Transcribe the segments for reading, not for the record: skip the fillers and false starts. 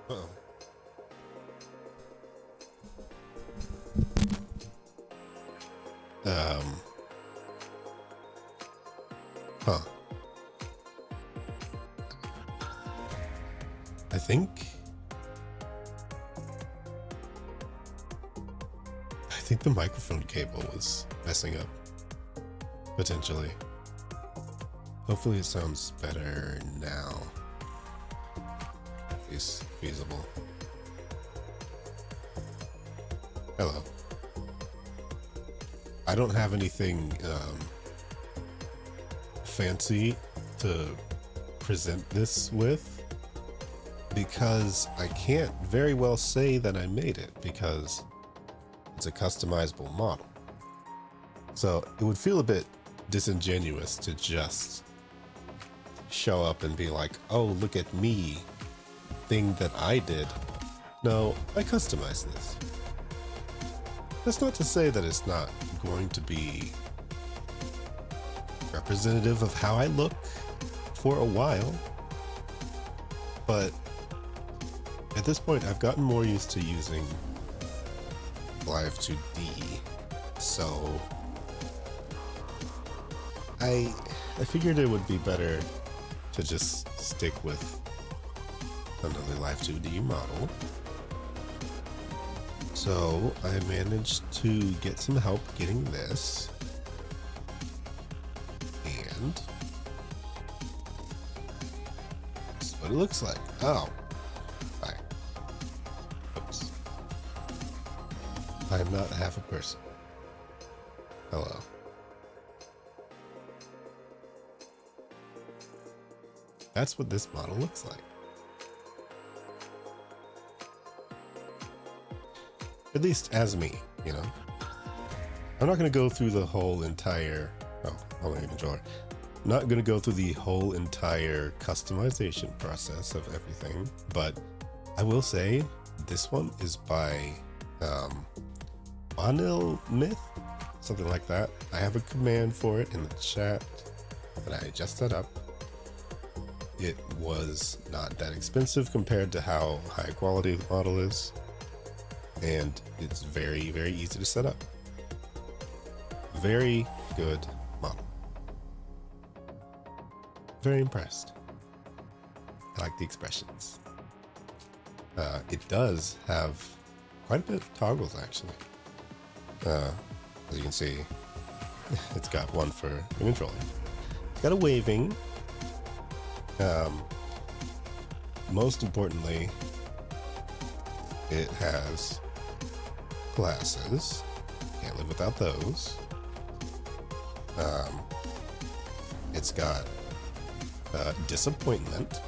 Uh-oh. Um, huh. I think the microphone cable was messing up, potentially. Hopefully it sounds better now. It's feasible. Hello. I don't have anything fancy to present this with because I can't very well say that I made it because it's a customizable model. So it would feel a bit disingenuous to just show up and be like, oh, look at me, thing that I did. No, I customized this. That's not to say that it's not going to be representative of how I look for a while, but at this point I've gotten more used to using Live 2D, so I figured it would be better to just stick with another Live 2D model. So I managed to get some help getting this, and this is what it looks like. Oh, hi. Oops. I am not half a person. Hello. That's what this model looks like. At least as me, you know. I'm not going to go through the whole entire... Oh, hold on the controller. I'm not going to go through the whole entire customization process of everything, but I will say this one is by Wanilmith, something like that. I have a command for it in the chat that I just set up. It was not that expensive compared to how high quality the model is. And it's very, very easy to set up. Very good model. Very impressed. I like the expressions. It does have quite a bit of toggles, actually. As you can see, it's got one for the controller. It's got a waving. Most importantly, it has glasses. Can't live without those. It's got disappointment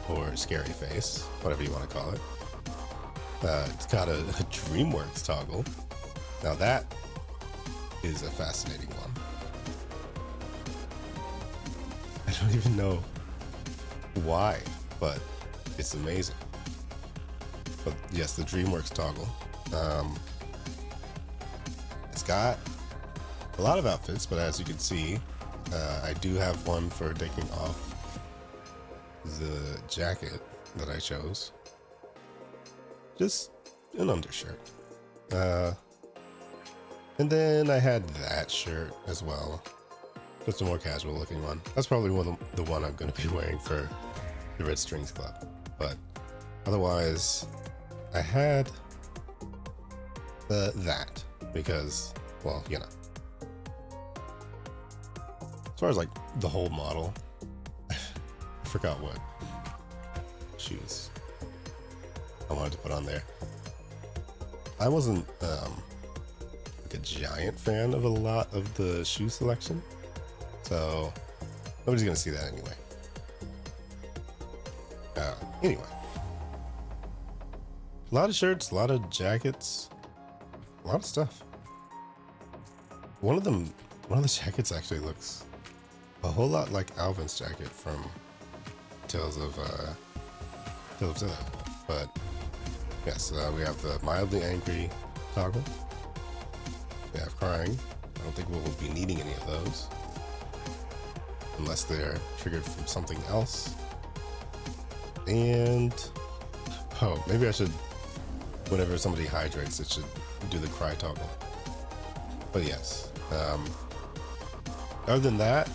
or scary face, whatever you want to call it. It's got a DreamWorks toggle. Now that is a fascinating one. I don't even know why, but it's amazing. But yes, the DreamWorks toggle. It's got a lot of outfits, but as you can see, I do have one for taking off the jacket that I chose. Just an undershirt. And then I had that shirt as well. Just a more casual looking one. That's probably the one I'm going to be wearing for the Red Strings Club. But otherwise, I had that because, well, you know. As far as like the whole model, I forgot what shoes I wanted to put on there. I wasn't like a giant fan of a lot of the shoe selection, so nobody's gonna see that anyway. Anyway, a lot of shirts, a lot of jackets, a lot of stuff. One of the jackets actually looks a whole lot like Alvin's jacket from Tales of Zilla. But yes, we have the mildly angry toggle. We have crying. I don't think we'll be needing any of those unless they're triggered from something else. And Oh, maybe I should, whenever somebody hydrates, it should do the cry toggle. But yes, other than that,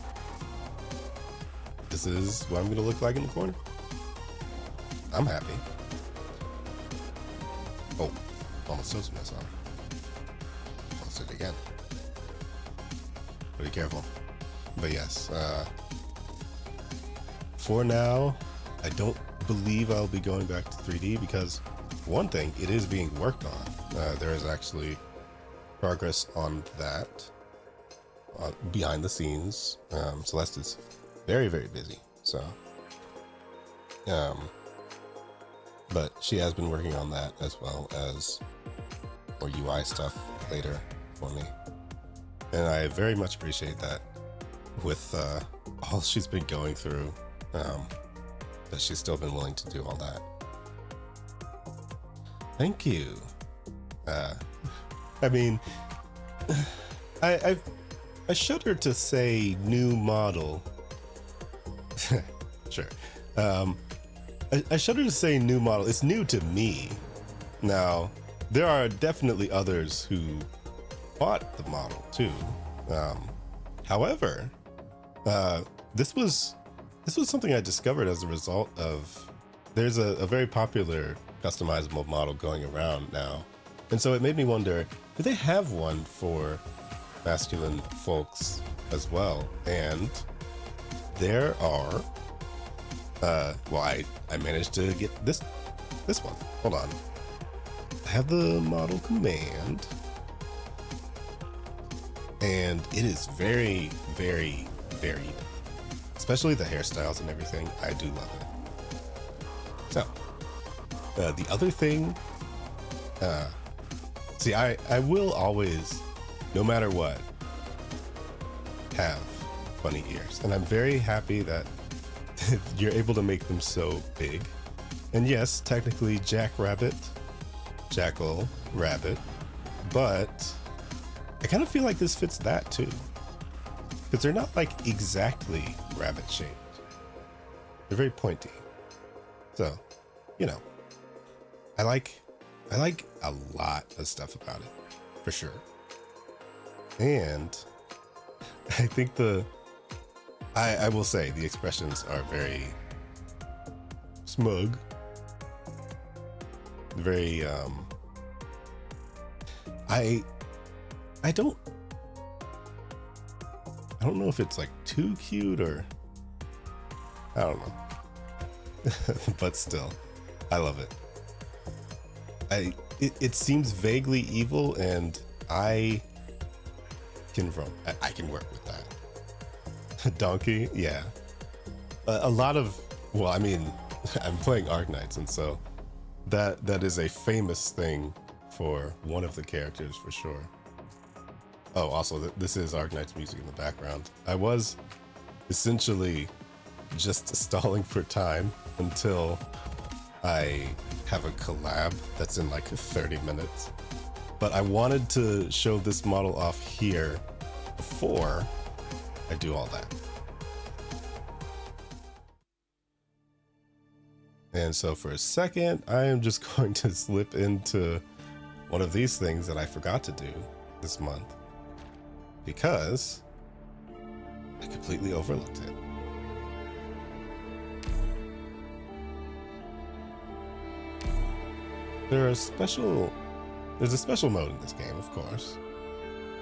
this is what I'm gonna look like in the corner. I'm happy. Oh, almost toasted myself. Almost did it again. Be careful. But yes, for now, I don't believe I'll be going back to 3D because one thing, it is being worked on. There is actually progress on that behind the scenes. Celeste is very, very busy. So, but she has been working on that as well as more UI stuff later for me. And I very much appreciate that with all she's been going through, that she's still been willing to do all that. Thank you. I mean, I shudder to say new model. Sure. I shudder to say new model. It's new to me. Now, there are definitely others who bought the model too. However, this was something I discovered as a result of, there's a very popular customizable model going around now. And so it made me wonder, do they have one for masculine folks as well? And there are, well, I managed to get this one. Hold on. I have the model command. And it is very, very varied. Especially the hairstyles and everything. I do love it. So, the other thing, see, I will always, no matter what, have bunny ears. And I'm very happy that you're able to make them so big. And yes, technically jackrabbit, jackal, rabbit, but I kind of feel like this fits that too. Because they're not like exactly rabbit shaped. They're very pointy. So, you know, I like a lot of stuff about it, for sure. And I think I will say the expressions are very smug. Very, I don't know if it's like too cute or I don't know. But still, I love it. It seems vaguely evil, and I can work with that. Donkey, yeah. A lot of, well, I mean, I'm playing Arknights, and so that is a famous thing for one of the characters for sure. Oh, also, this is Arknight's music in the background. I was essentially just stalling for time until I have a collab that's in like 30 minutes. But I wanted to show this model off here before I do all that. And so for a second, I am just going to slip into one of these things that I forgot to do this month because I completely overlooked it. There's a special mode in this game, of course,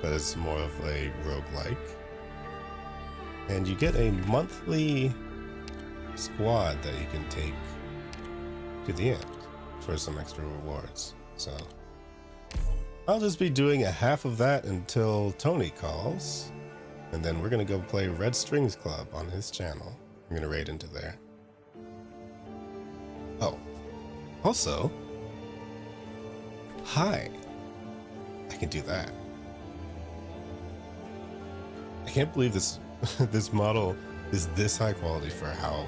that is more of a roguelike. And you get a monthly squad that you can take to the end for some extra rewards. So I'll just be doing a half of that until Tony calls, and then we're gonna go play Red Strings Club on his channel. I'm gonna raid into there. Oh, also, hi, I can do that. I can't believe this this model is this high quality for how,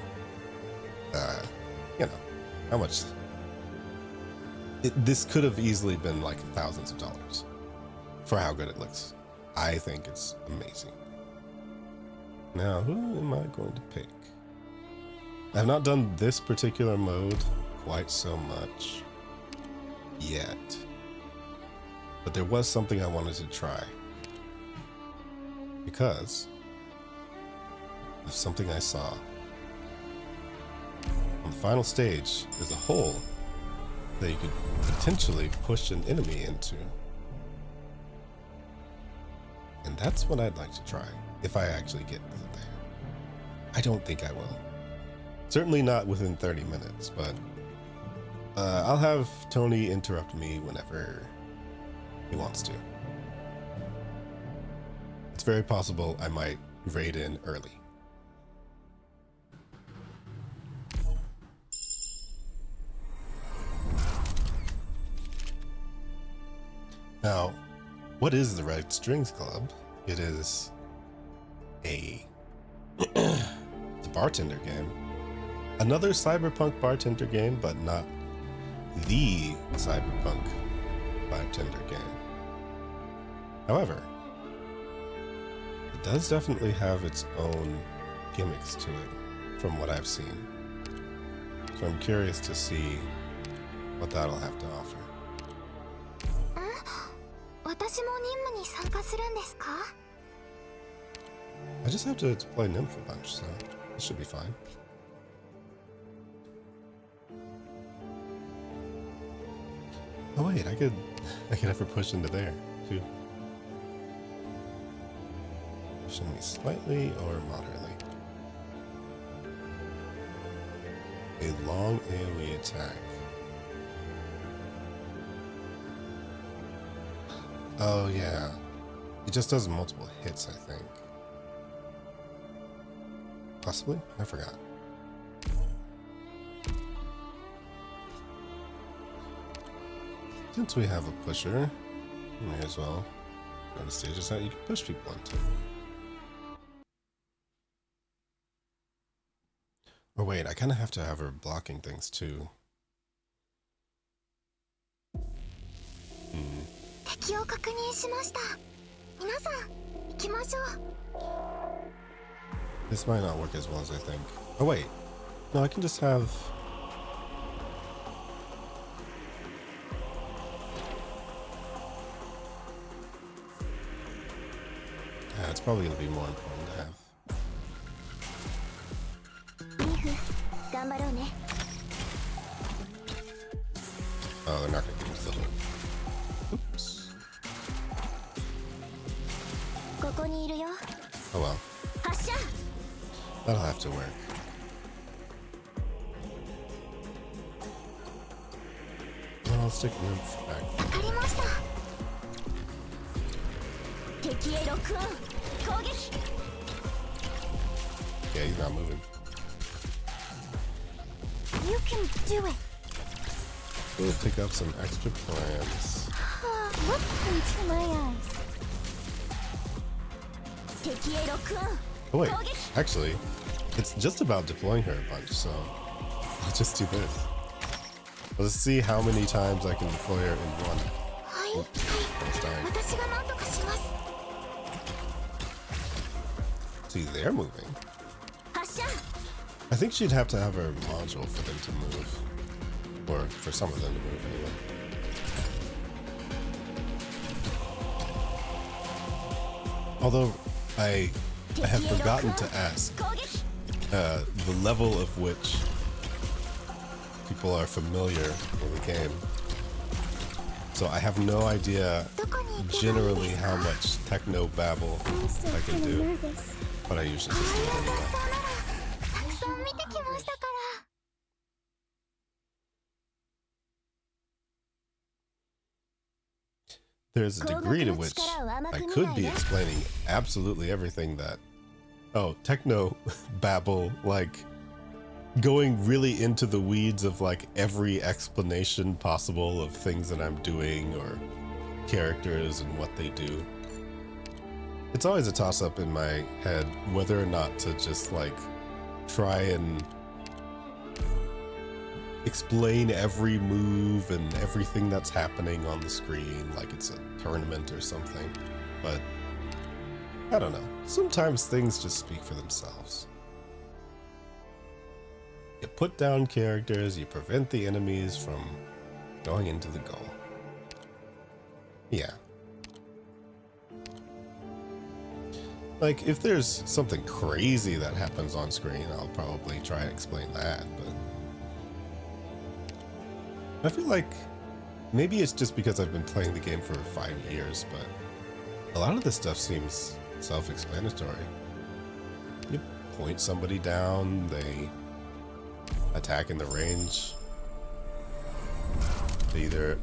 you know, how much. This could have easily been like thousands of dollars for how good it looks. I think it's amazing. Now, who am I going to pick? I have not done this particular mode quite so much yet. But there was something I wanted to try. Because of something I saw. On the final stage, there's a hole that you could potentially push an enemy into. And that's what I'd like to try, if I actually get there. I don't think I will. Certainly not within 30 minutes, but I'll have Tony interrupt me whenever he wants to. It's very possible I might raid in early. Now, what is the Red Strings Club? It is it's a bartender game. Another cyberpunk bartender game, but not the cyberpunk bartender game. However, it does definitely have its own gimmicks to it, from what I've seen. So I'm curious to see what that'll have to offer. I just have to play Nymph a bunch, so it should be fine. Oh wait, I could have her push into there too. Pushing me slightly or moderately. A long AoE attack. Oh yeah, it just does multiple hits, I think. Possibly? I forgot. Since we have a pusher, we may as well go to stages that you can push people into. Or wait, I kind of have to have her blocking things too. This might not work as well as I think. Oh wait, no, I can just have... Yeah, it's probably going to be more important to have. Oh, they're not going to use the hook. Oops. Oh well. That'll have to work. Well, I'll stick Nymph back. Yeah, he's not moving. You can do it. We'll pick up some extra plans. Look into my eyes. Oh wait, actually, it's just about deploying her a bunch, so I'll just do this. Let's see how many times I can deploy her in one. Almost dying. See, they're moving. I think she'd have to have her module for them to move. Or for some of them to move anyway. Although I have forgotten to ask the level of which people are familiar with the game. So I have no idea generally how much techno babble I can do, but I usually just do it anyway. There's a degree to which I could be explaining absolutely everything that... Oh, techno babble, like going really into the weeds of like every explanation possible of things that I'm doing or characters and what they do. It's always a toss-up in my head whether or not to just like try and explain every move and everything that's happening on the screen like it's a tournament or something, but I don't know. Sometimes things just speak for themselves. You put down characters, you prevent the enemies from going into the goal. Yeah. Like, if there's something crazy that happens on screen, I'll probably try and explain that, but I feel like maybe it's just because I've been playing the game for 5 years, but a lot of this stuff seems self-explanatory. You point somebody down, they attack in the range. They either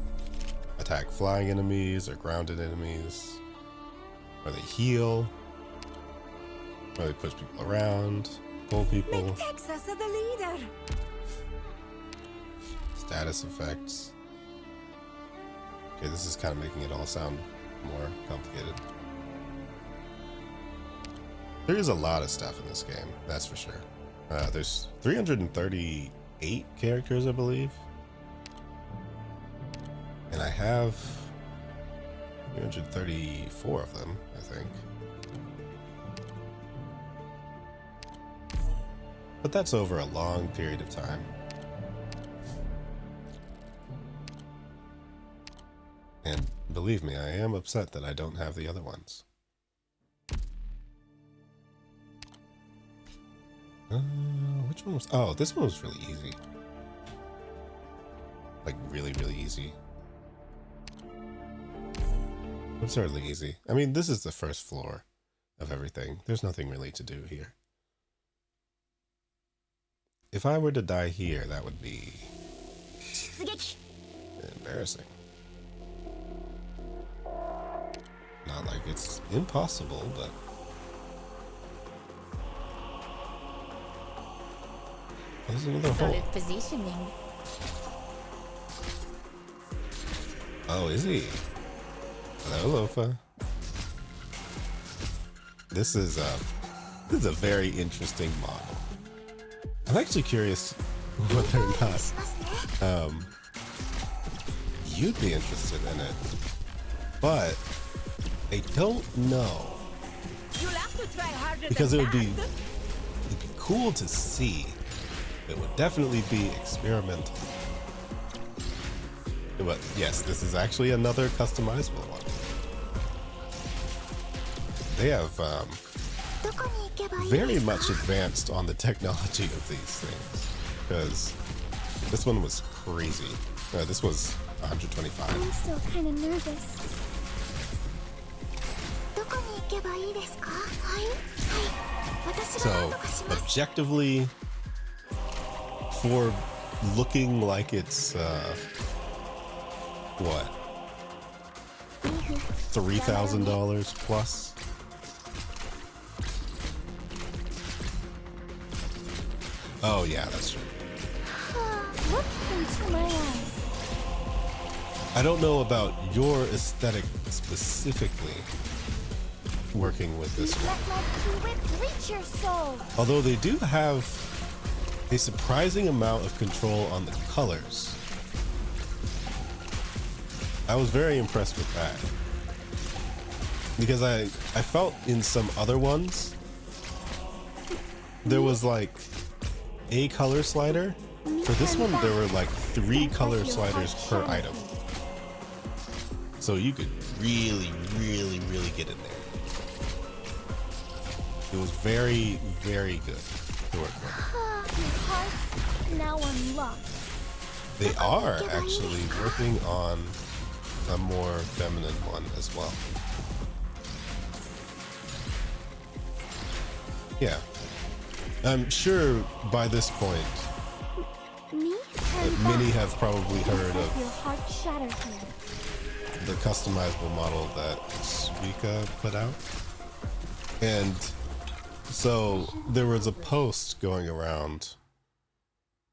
attack flying enemies or grounded enemies, or they heal, or they push people around, pull people. Make Texas the leader. Status effects. Okay, this is kind of making it all sound more complicated. There is a lot of stuff in this game, that's for sure. There's 338 characters, I believe. And I have 334 of them, I think. But that's over a long period of time. And believe me, I am upset that I don't have the other ones. Which one was... Oh, this one was really easy. Like, really, really easy. Absurdly easy. I mean, this is the first floor of everything. There's nothing really to do here. If I were to die here, that would be embarrassing. Not like it's impossible, but... There's another hole. Solid positioning. Oh, is he? Hello, Lofa. This is a very interesting model. I'm actually curious whether or not you'd be interested in it, but I don't know, You'll have to try harder because than it'd be that. cool to see. It would definitely be experimental. But yes, this is actually another customizable one. They have very much advanced on the technology of these things, because this one was crazy. This was 125. I'm still kind of nervous. So objectively, for looking like it's what, $3,000 plus. Oh yeah, that's true. Look into my eyes. I don't know about your aesthetic specifically working with this one. Let my key whip reach your soul. Although they do have a surprising amount of control on the colors. I was very impressed with that. Because I felt in some other ones, there was like a color slider. For this one, there were like 3 color sliders per item. So you could really, really, really get in there. It was very, very good to work with. Your heart's now unlocked. They are actually working on a more feminine one as well. Yeah. I'm sure by this point Me? that many have probably heard Your of heart shattered here. the customizable model that Suika put out. And so there was a post going around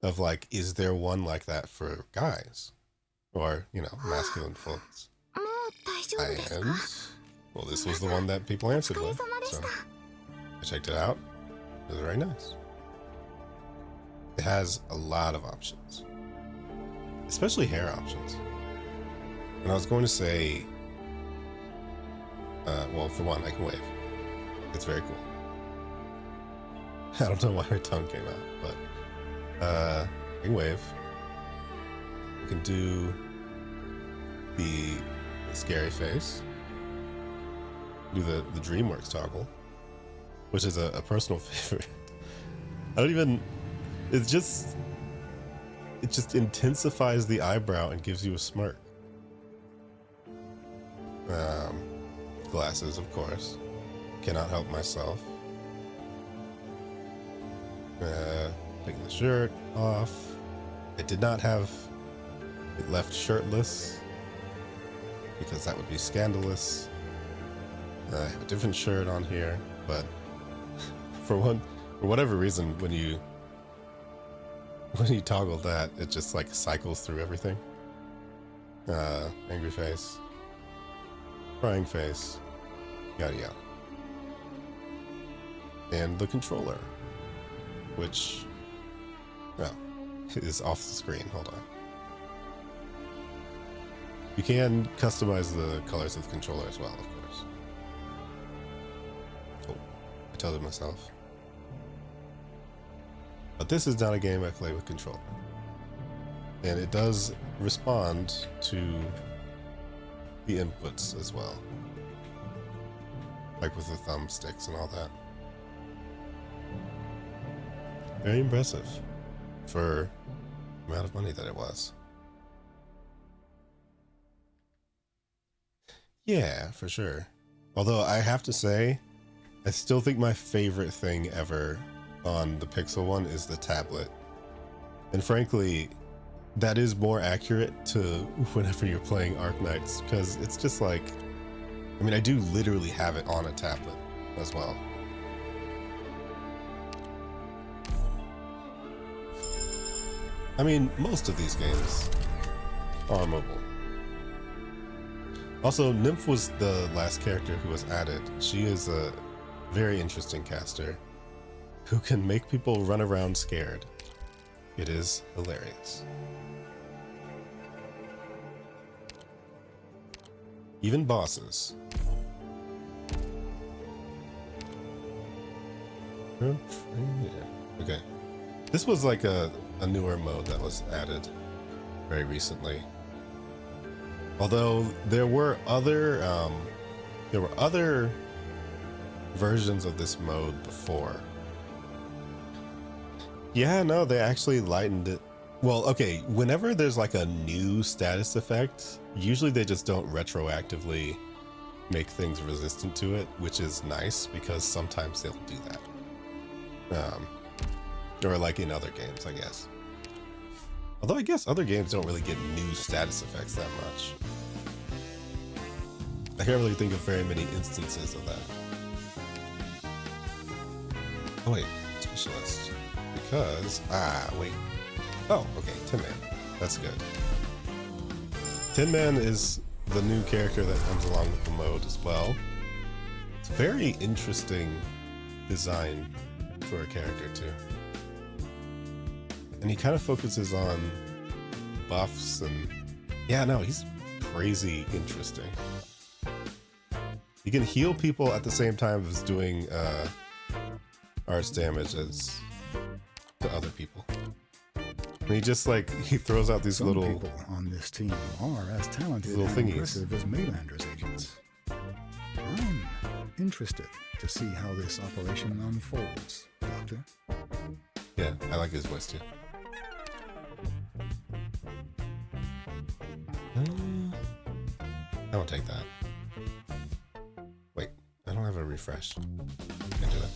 of like, is there one like that for guys? Or, you know, masculine folks. And, well, this was the one that people answered with. So I checked it out. It was very nice. It has a lot of options, especially hair options. And I was going to say, well, for one, I can wave. It's very cool. I don't know why her tongue came out, but Ring wave. We can do the scary face. Do the DreamWorks toggle, which is a personal favorite. I don't even. It just intensifies the eyebrow and gives you a smirk. Glasses, of course. Cannot help myself. Taking the shirt off. I did not have it left shirtless because that would be scandalous. I have a different shirt on here, but for whatever reason, when you toggle that, it just like cycles through everything. Angry face, crying face, yada yada, and the controller, which, well, is off the screen. Hold on. You can customize the colors of the controller as well, of course. Oh, I told it myself. But this is not a game I play with controller. And it does respond to the inputs as well. Like with the thumbsticks and all that. Very impressive for the amount of money that it was. Yeah, for sure. Although I have to say, I still think my favorite thing ever on the Pixel one is the tablet. And frankly, that is more accurate to whenever you're playing Arknights, because it's just like, I mean, I do literally have it on a tablet as well. I mean, most of these games are mobile. Also, Nymph was the last character who was added. She is a very interesting caster who can make people run around scared. It is hilarious. Even bosses. Okay. This was like a newer mode that was added very recently. Although there were other versions of this mode before. Yeah, no, they actually lightened it. Well, okay, whenever there's like a new status effect, usually they just don't retroactively make things resistant to it, which is nice because sometimes they'll do that. Or like in other games, I guess. Although I guess other games don't really get new status effects that much. I can't really think of very many instances of that. Oh wait, specialist. Because, wait. Oh, okay, Tin Man. That's good. Tin Man is the new character that comes along with the mode as well. It's a very interesting design for a character too. And he kind of focuses on buffs and... Yeah, no, he's crazy interesting. He can heal people at the same time as doing arts damage as to other people. And he just like, he throws out these little people on this team are as talented little and thingies. impressive as Maylander's agents. I'm interested to see how this operation unfolds, Doctor. Yeah, I like his voice too. I won't take that. Wait, I don't have a refresh. Can't do that.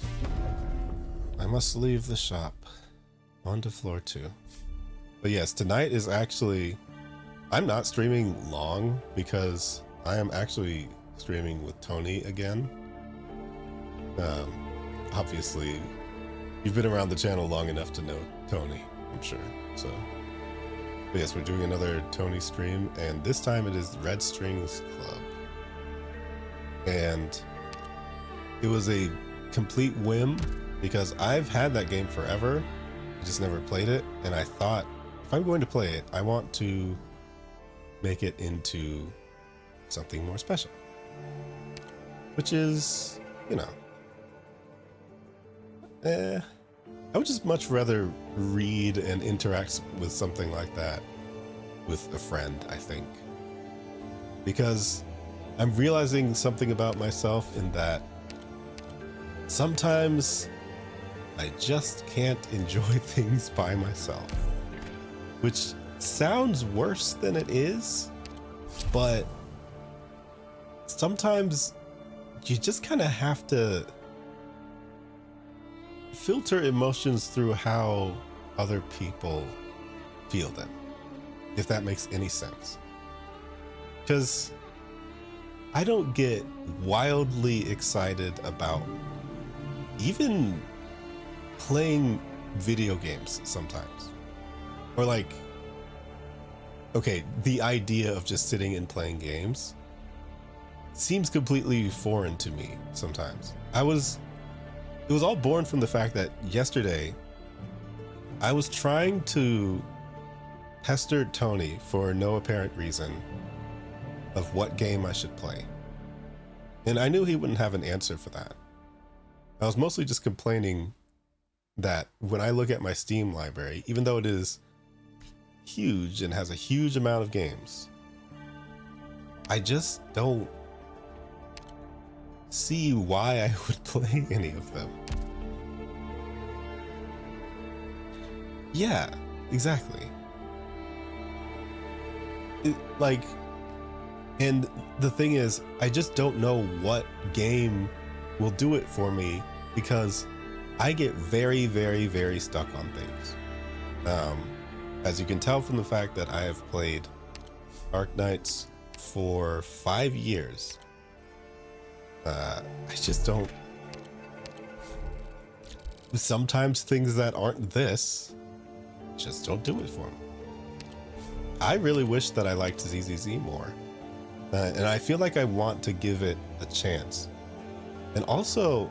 I must leave the shop. On to floor 2. But yes, tonight is actually... I'm not streaming long because I am actually streaming with Tony again. Obviously, you've been around the channel long enough to know Tony, I'm sure. So, but yes, we're doing another Tony stream, and this time it is Red Strings Club. And it was a complete whim because I've had that game forever. I just never played it, and I thought if I'm going to play it, I want to make it into something more special, which is, you know, I would just much rather read and interact with something like that with a friend, I think. Because I'm realizing something about myself in that sometimes I just can't enjoy things by myself, which sounds worse than it is, but sometimes you just kind of have to filter emotions through how other people feel them, if that makes any sense. Because I don't get wildly excited about even playing video games sometimes. Or like, okay, the idea of just sitting and playing games seems completely foreign to me sometimes. It was all born from the fact that yesterday I was trying to pester Tony for no apparent reason of what game I should play. And I knew he wouldn't have an answer for that. I was mostly just complaining that when I look at my Steam library, even though it is huge and has a huge amount of games, I just don't see why I would play any of them. Yeah, exactly. And the thing is, I just don't know what game will do it for me, because I get very, very, very stuck on things. As you can tell from the fact that I have played Arknights for 5 years, I just don't. Sometimes things that aren't this just don't do it for me. I really wish that I liked ZZZ more. And I feel like I want to give it a chance. And also,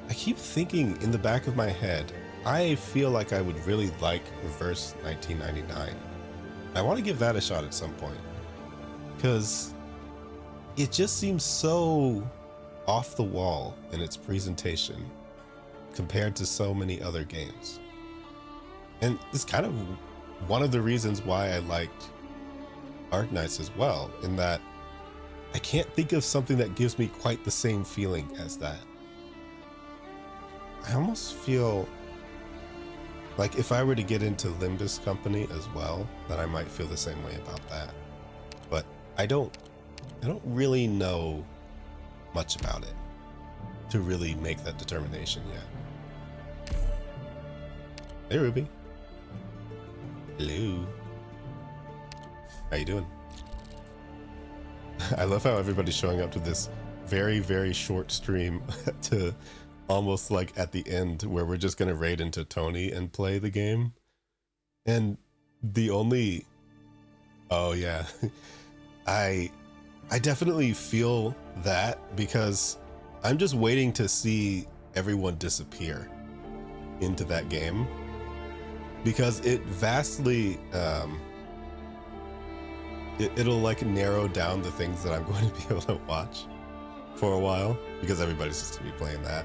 I keep thinking in the back of my head, I feel like I would really like Reverse 1999. I want to give that a shot at some point, because it just seems so off the wall in its presentation compared to so many other games. And it's kind of one of the reasons why I liked Arknights as well, in that I can't think of something that gives me quite the same feeling as that. I almost feel like if I were to get into Limbus Company as well, that I might feel the same way about that. But I don't really know much about it to really make that determination yet. Hey Ruby. Hello. How you doing? I love how everybody's showing up to this very, very short stream to almost like at the end where we're just going to raid into Tony and play the game. And the only... Oh yeah. I definitely feel that, because I'm just waiting to see everyone disappear into that game, because it vastly it'll like narrow down the things that I'm going to be able to watch for a while, because everybody's just gonna be playing that,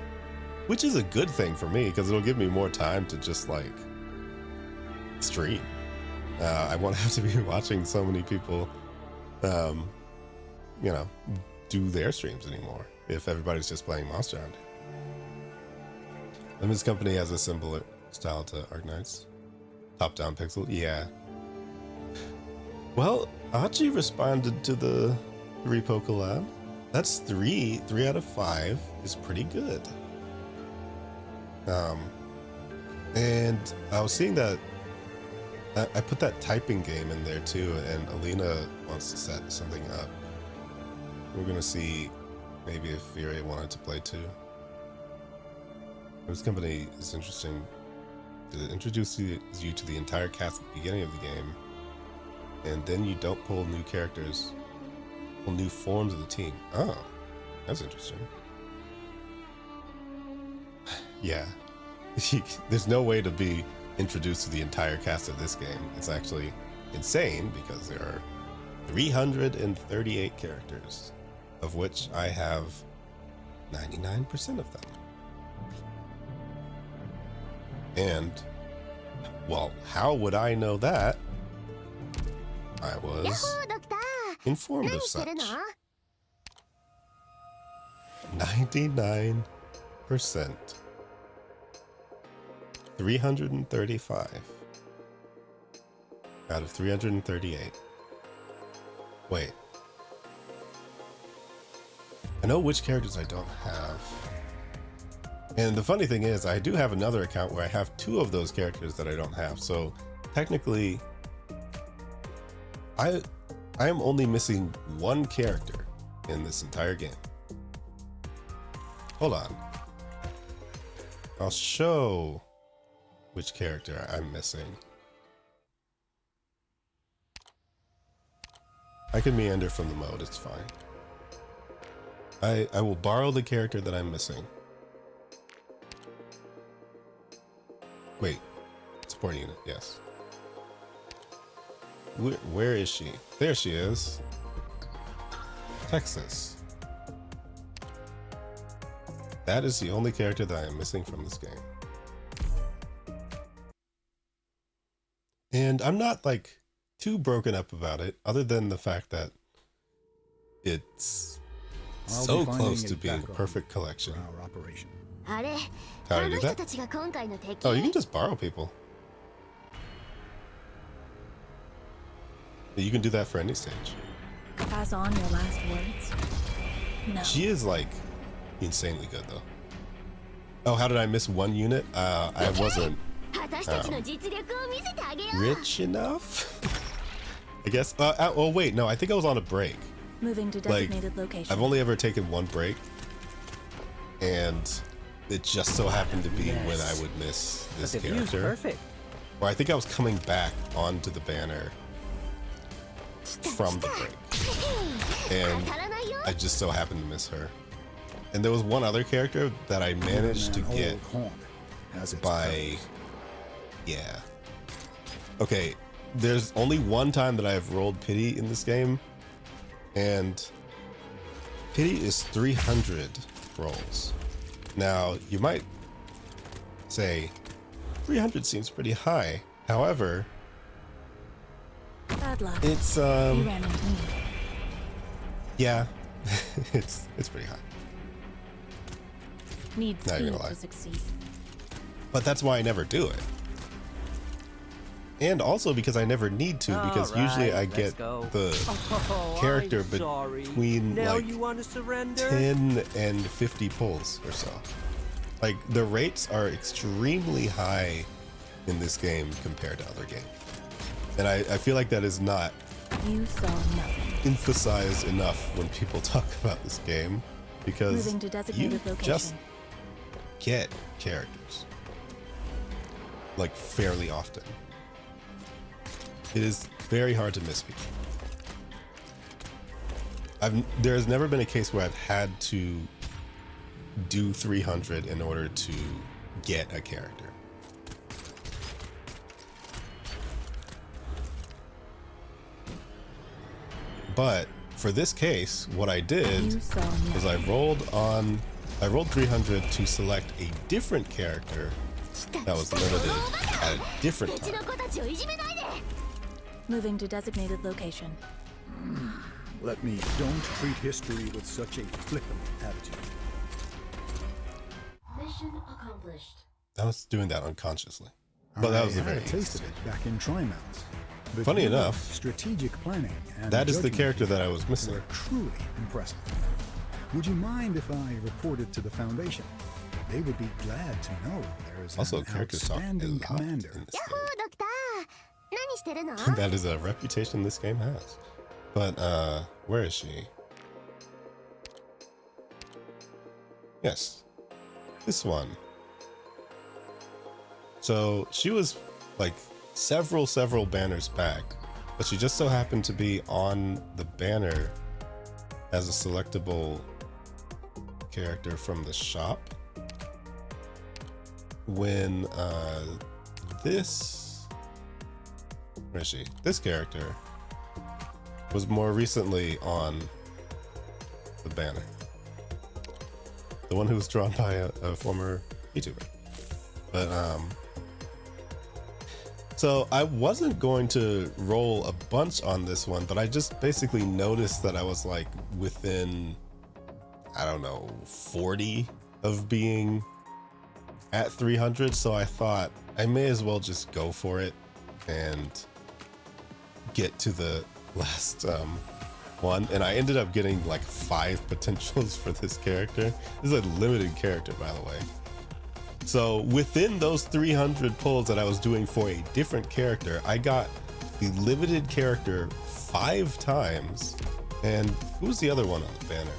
which is a good thing for me because it'll give me more time to just like stream. I won't have to be watching so many people you know, do their streams anymore if everybody's just playing Monster Hunter. Limbus Company has a similar style to Arknights. Top-down pixel, yeah. Well, Achi responded to the repo collab. That's 3 out of 5 is pretty good. And I was seeing that I put that typing game in there too, and Alina wants to set something up. We're gonna see maybe if Fury wanted to play too. This company is interesting. It introduces you to the entire cast at the beginning of the game, and then you don't pull new characters, pull new forms of the team. Oh, that's interesting. Yeah, there's no way to be introduced to the entire cast of this game. It's actually insane because there are 338 characters, of which I have 99% of them. And, well, how would I know that? I was informed of such. 99%. 335 out of 338. Wait. I know which characters I don't have. And the funny thing is, I do have another account where I have 2 of those characters that I don't have. So technically, I am only missing 1 character in this entire game. Hold on. I'll show which character I'm missing. I can meander from the mode, it's fine. I will borrow the character that I'm missing. Wait, support unit, yes. Where is she? There she is. Texas. That is the only character that I am missing from this game. And I'm not like too broken up about it, other than the fact that it's so close to being a perfect collection. Our operation. How do I do that? Oh, you can just borrow people. You can do that for any stage. Pass on your last words. No. She is like insanely good though. Oh, how did I miss 1 unit? I wasn't rich enough? I guess. Oh wait, no, I think I was on a break. Moving to designated location. I've only ever taken 1 break, and it just so happened to be when I would miss this character. Perfect. Or I think I was coming back onto the banner from the break, and I just so happened to miss her. And there was 1 other character that I managed to get by, yeah. Okay, there's only 1 time that I've rolled pity in this game, and pity is 300 rolls. Now, you might say 300 seems pretty high. However, Bad luck. it's You ran into me. yeah, it's pretty high. Need Not speed gonna lie. to succeed. But that's why I never do it. And also because I never need to, because usually I get the character between now like you want to surrender? 10 and 50 pulls or so. Like the rates are extremely high in this game compared to other games. And I feel like that is not You saw nothing. emphasized enough when people talk about this game, because Moving to you designated location. just get characters like fairly often. It is very hard to miss people. There's never been a case where I've had to do 300 in order to get a character. But for this case, what I did You saw is nothing. I rolled 300 to select a different character that was limited at a different time. Moving to designated location. Let me don't treat history with such a flippant attitude. Mission accomplished. I was doing that unconsciously, but that was a I had very a taste of it back in Trimon's. But Funny your enough, strategic planning and that is the judgment character that I was missing. were truly impressive. Would you mind if I reported to the Foundation? They would be glad to know there is Also, an characters talk a outstanding lot in commander. this game. That is a reputation this game has. But where is she? Yes, this one. So she was like several banners back, but she just so happened to be on the banner as a selectable character from the shop when where is she? This character was more recently on the banner. The one who was drawn by a former YouTuber. But So I wasn't going to roll a bunch on this one, but I just basically noticed that I was like within, I don't know, 40 of being at 300. So I thought I may as well just go for it and get to the last one. And I ended up getting like 5 potentials for this character. This is a limited character, by the way. So within those 300 pulls that I was doing for a different character, I got the limited character 5 times. And who's the other one on the banner?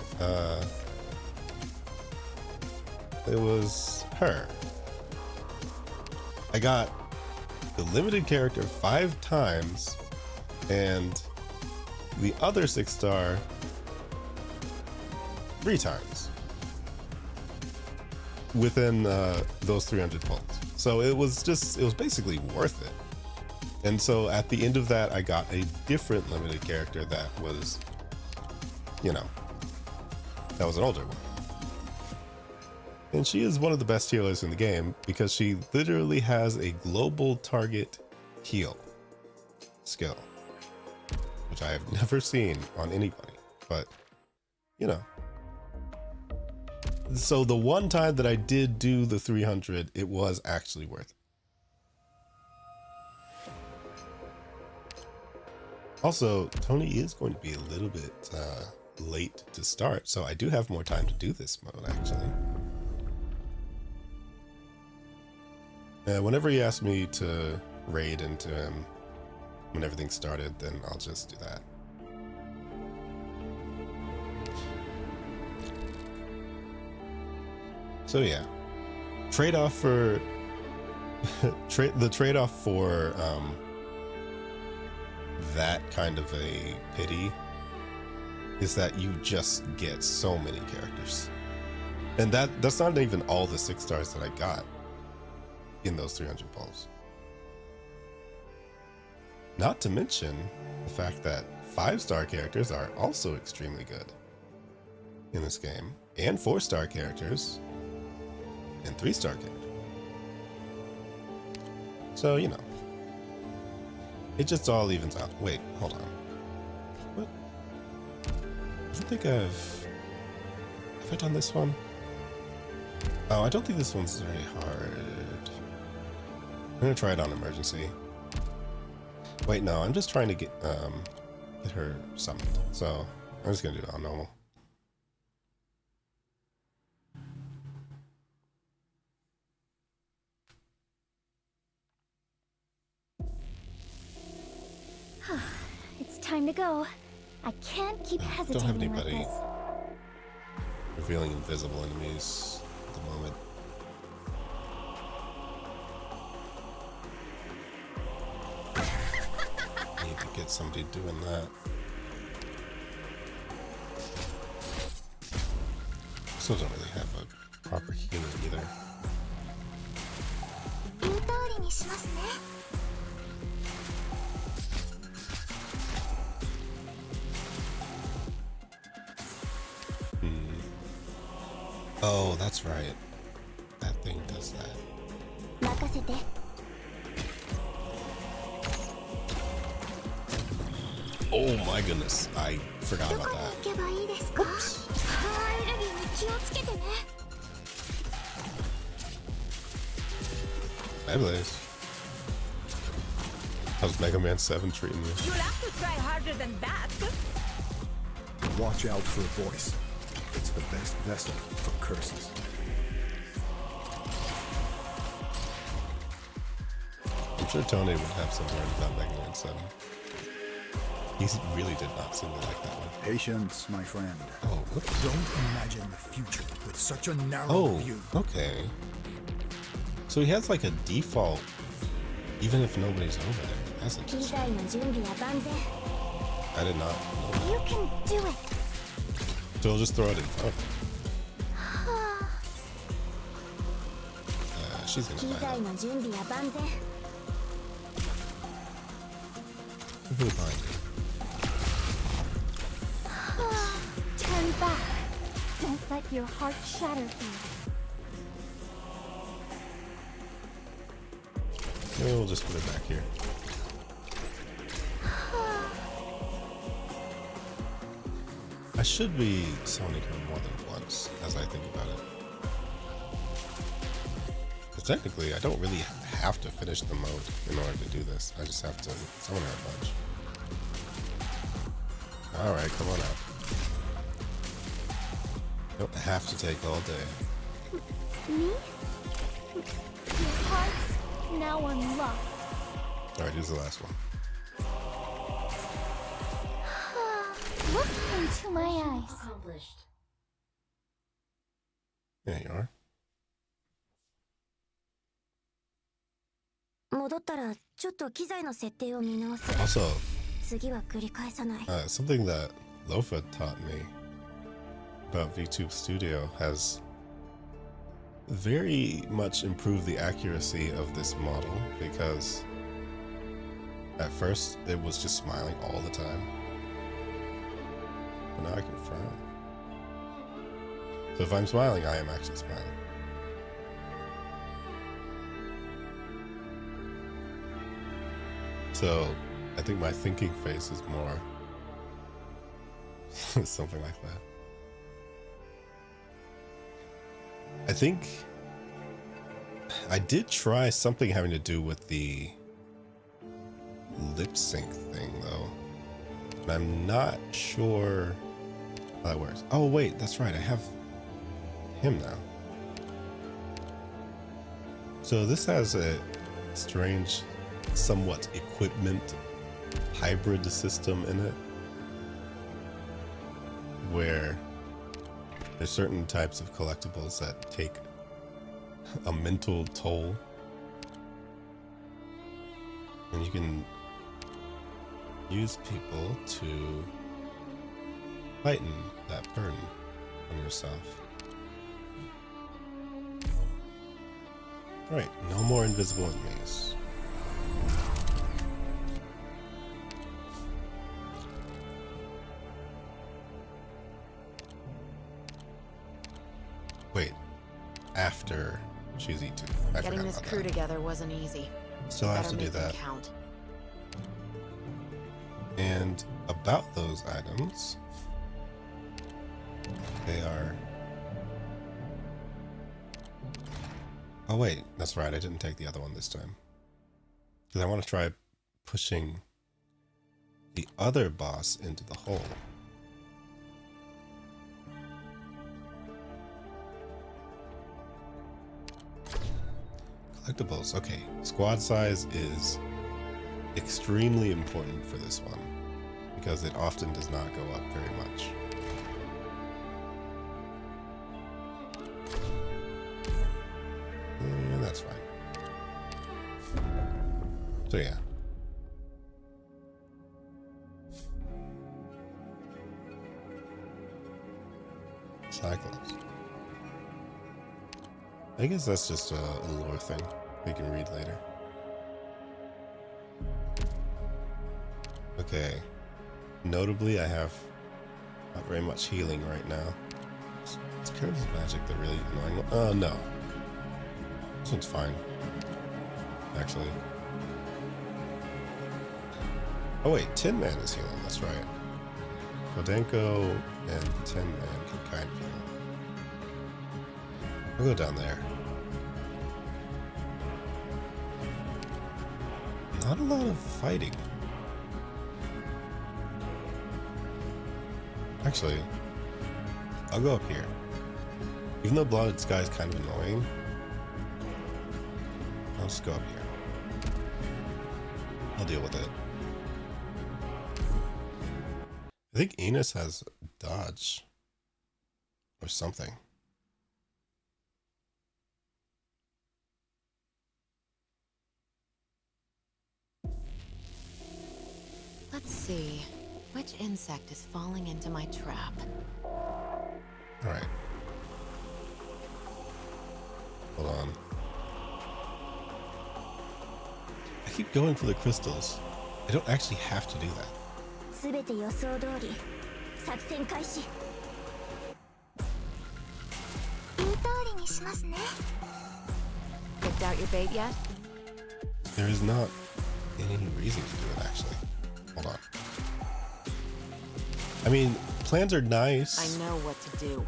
It was her. I got the limited character 5 times, and the other 6-star 3 times within those 300 pulls. So it was basically worth it. And so at the end of that, I got a different limited character that was, you know, that was an older one. And she is one of the best healers in the game because she literally has a global target heal skill, which I have never seen on anybody, but you know. So the one time that I did do the 300, it was actually worth it. Also, Tony is going to be a little bit late to start, so I do have more time to do this mode actually. Whenever he asks me to raid into him when everything started, then I'll just do that. So yeah, trade-off for the trade-off for that kind of a pity is that you just get so many characters, and that's not even all the 6 stars that I got in those 300 pulls. Not to mention the fact that 5-star characters are also extremely good in this game, and 4-star characters, and 3-star characters. So, you know, it just all evens out. Wait, hold on. What? I don't think have I done this one? Oh, I don't think this one's very hard. I'm gonna try it on emergency. Wait, no, I'm just trying to get her summoned. So I'm just gonna do it on normal. It's time to go. I can't keep hesitating Don't have like anybody this. revealing invisible enemies at the moment. Need to get somebody doing that. Still don't really have a proper healer either. 言う通りにしますね。Oh, that's right. That thing does that. 任せて。Oh my goodness, I forgot ど about こに that. 行けばいいですか？アレルギーに気をつけてね。 Hi, Blaze. How's Mega Man 7 treating you? You'll have to try harder than that. Watch out for a voice. It's the best vessel for curses. I'm sure Tony would have some words about Mega Man 7. He really did not seem to like that one. Patience, my friend. Oh, whoops. Don't imagine the future with such a narrow Oh, view. okay. So he has like a default, even if nobody's over there. That's 機 interesting. 材の準備は万全。 I did not know. You can do it. So he'll just throw it in front. She's 機 gonna die. 材の準備は万全。 Who behind me? Turn back. Don't let your heart shatter here. Maybe we'll just put it back here. I should be summoning her more than once, as I think about it. Because technically, I don't really have to finish the mode in order to do this. I just have to summon her a bunch. Alright, come on out. Don't have to take all day. Me? Your heart's now unlocked. Alright, here's the last one. Look into my eyes. There you are. 戻ったらちょっと機材の設定を見直す。 Also, 次は繰り返さない。 something that Lofa taught me about VTube Studio has very much improved the accuracy of this model, because at first it was just smiling all the time, but now I can frown. So if I'm smiling, I am actually smiling. So I think my thinking face is more something like that. I think I did try something having to do with the lip sync thing though, and I'm not sure how that works. Oh wait, that's right, I have him now. So this has a strange, somewhat equipment hybrid system in it, where there's certain types of collectibles that take a mental toll, and you can use people to lighten that burden on yourself. Right, no more invisible enemies. Wait, after she's E2. Getting this crew together wasn't easy. Still have to do Better make that. them count. And about those items, they are... Oh wait, that's right, I didn't take the other one this time. Because I want to try pushing the other boss into the hole. Collectibles, okay. Squad size is extremely important for this one, because it often does not go up very much. And that's fine. So yeah. Cyclops. I guess that's just a lore thing we can read later. Okay. Notably, I have not very much healing right now. It's Curtis magic the really annoying one. Oh, no. This one's fine. Actually. Oh wait, Tin Man is healing, that's right. Kodenko and Tin Man can kind of heal. I'll go down there. Not a lot of fighting. Actually, I'll go up here. Even though Blotted Sky is kind of annoying, I'll just go up here. I'll deal with it. I think Enos has dodge or something. Let's see. Which insect is falling into my trap? Alright. Hold on. I keep going for the crystals. I don't actually have to do that. すべて予想通り作戦開始。言う通りにしますね。 Picked out your bait yet? There is not any reason to do it, actually. Hold on. I mean, plans are nice. I know what to do.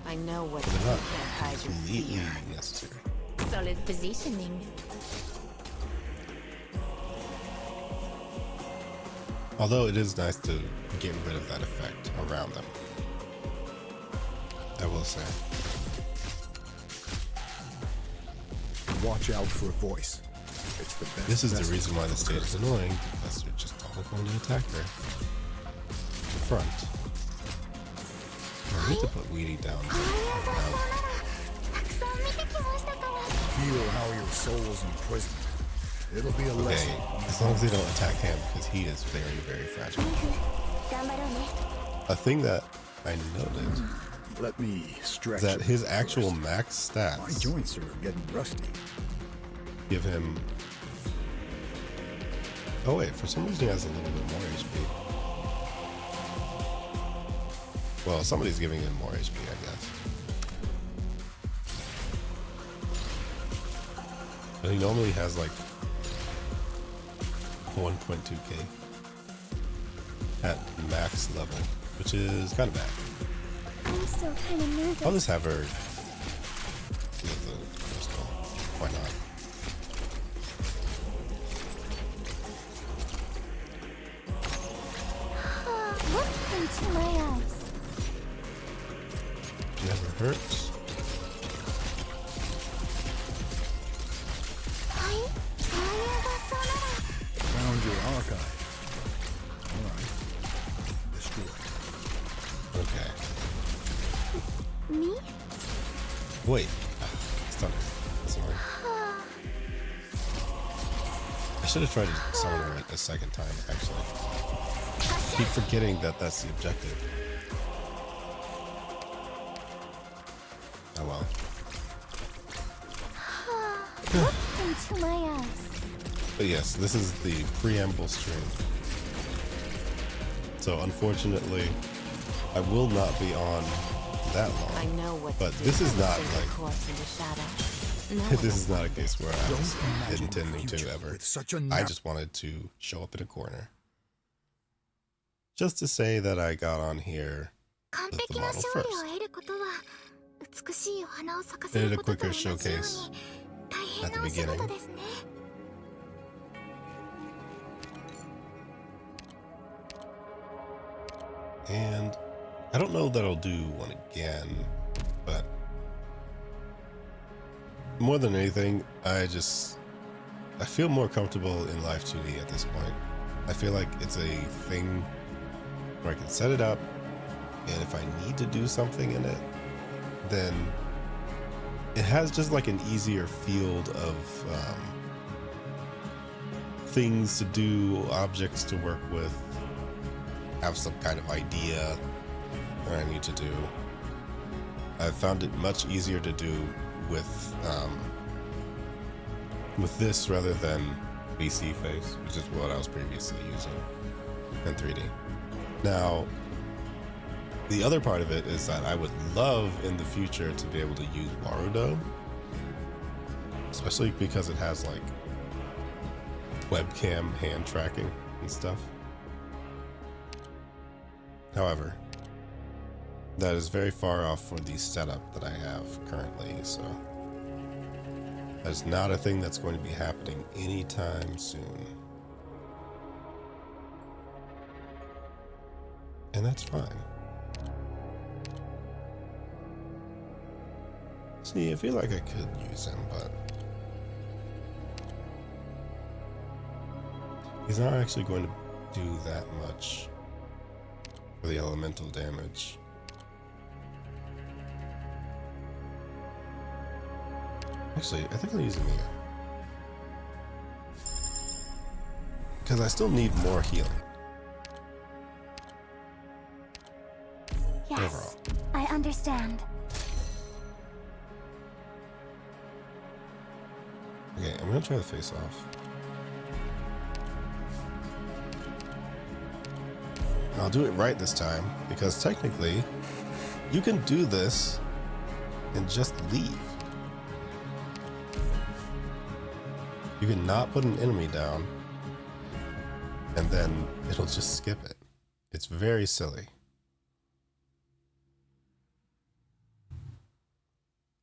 I know what to But do. they're Can't hide not your completely fear. necessary. Solid positioning. Although it is nice to get rid of that effect around them. I will say. Watch out for a voice. It's the best. This is the message reason why the from stage is person. annoying, because you're just all going to attack her. The front. I need to put Weedy down. Feel how your soul's imprisoned. It'll be a Okay, lesson. as long as they don't attack him, because he is very, very fragile. A thing that I noted Let me stretch. is that a his bit actual first. max My stats joints are getting rusty. give him... Oh wait, for some reason he has a little bit more HP. Well, somebody's giving him more HP, I guess. But he normally has like 1.2k at max level, which is kind of bad. I'm still kind of nervous. I'll just have her with the crystal. Why not? Look into my eyes. Never hurts. Found your archive. All right. Destroy. Okay. Me? Wait. Stunner. That's annoying. I should have tried to summon her a second time, actually. Keep forgetting that that's the objective. Oh well. Look into my eyes. But yes, this is the preamble stream. So unfortunately, I will not be on that I long. know what But to do. this is not Send your like corpse into shadow. No this one is will not a find case it. where I Don't was imagine the intending to future ever. with such a I narrow- just wanted to show up in a corner. Just to say that I got on here with the model first. Did a quicker showcase at the beginning. And I don't know that I'll do one again, but more than anything, I feel more comfortable in Live 2D at this point. I feel like it's a thing where I can set it up, and if I need to do something in it, then it has just like an easier field of things to do, objects to work with, have some kind of idea that I need to do. I've found it much easier to do with this rather than VC Face, which is what I was previously using in 3D. Now, the other part of it is that I would love in the future to be able to use Warudo, especially because it has like webcam hand tracking and stuff. However, that is very far off for the setup that I have currently, so that is not a thing that's going to be happening anytime soon. And that's fine. See, I feel like I could use him, but he's not actually going to do that much for the elemental damage. Actually, I think I'll use him here. Because I still need more healing. Yes, Overall. I understand. Okay, I'm gonna try the face off. And I'll do it right this time, because technically, you can do this and just leave. You can not put an enemy down, and then it'll just skip it. It's very silly.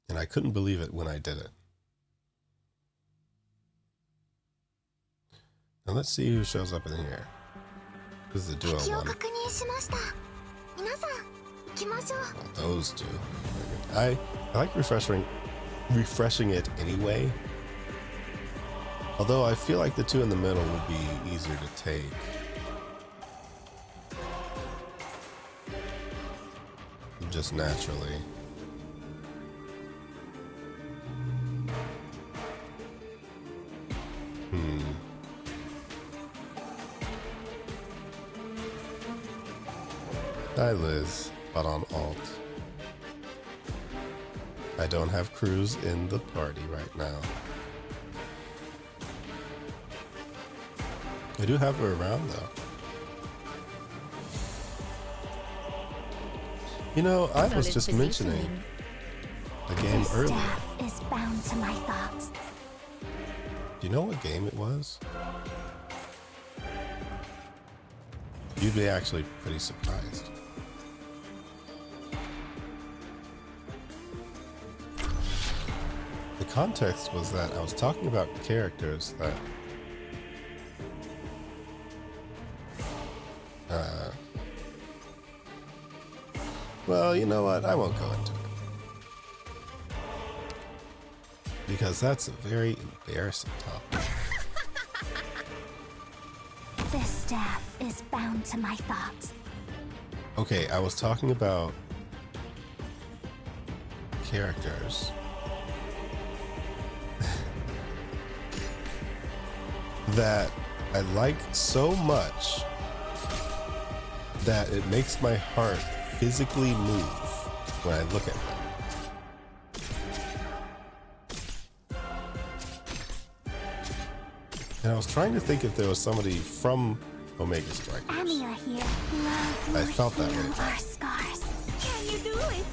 And I couldn't believe it when I did it. Now let's see who shows up in here. This is a duo 敵を one. 確認しました。皆さん、行きましょう。 Well, those two. I like refreshing it anyway. Although I feel like the two in the middle would be easier to take. Just naturally. Hi Liz, but on alt. I don't have Cruz in the party right now. I do have her around though. You know, I was just mentioning a game This earlier. staff is bound to my thoughts. Do you know what game it was? You'd be actually pretty surprised. The context was that I was talking about characters that well, you know what? I won't go into it. Because that's a very embarrassing topic. This staff is bound to my thoughts. Okay, I was talking about characters that I like so much that it makes my heart physically move when I look at them. And I was trying to think if there was somebody from Omega Strikers. Amiya here. Love I will felt that heal way. our scars. Can you do it?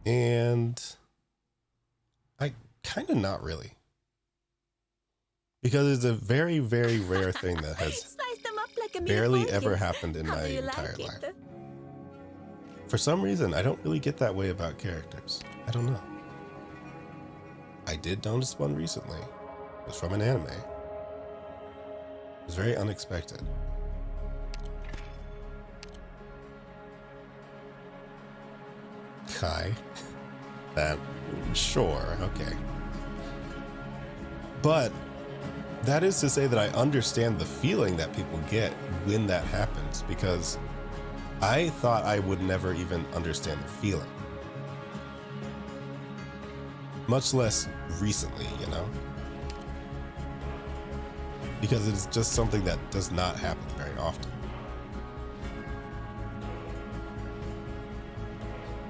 And I kind of not really. Because it's a very, very rare thing that has Slice them up like a barely meal ever for you. happened in How my do you entire like life. it? For some reason, I don't really get that way about characters. I don't know. I did notice one recently. It was from an anime. It was very unexpected. Kai. That, sure, okay. But that is to say that I understand the feeling that people get when that happens, because I thought I would never even understand the feeling. Much less recently, you know? Because it's just something that does not happen very often.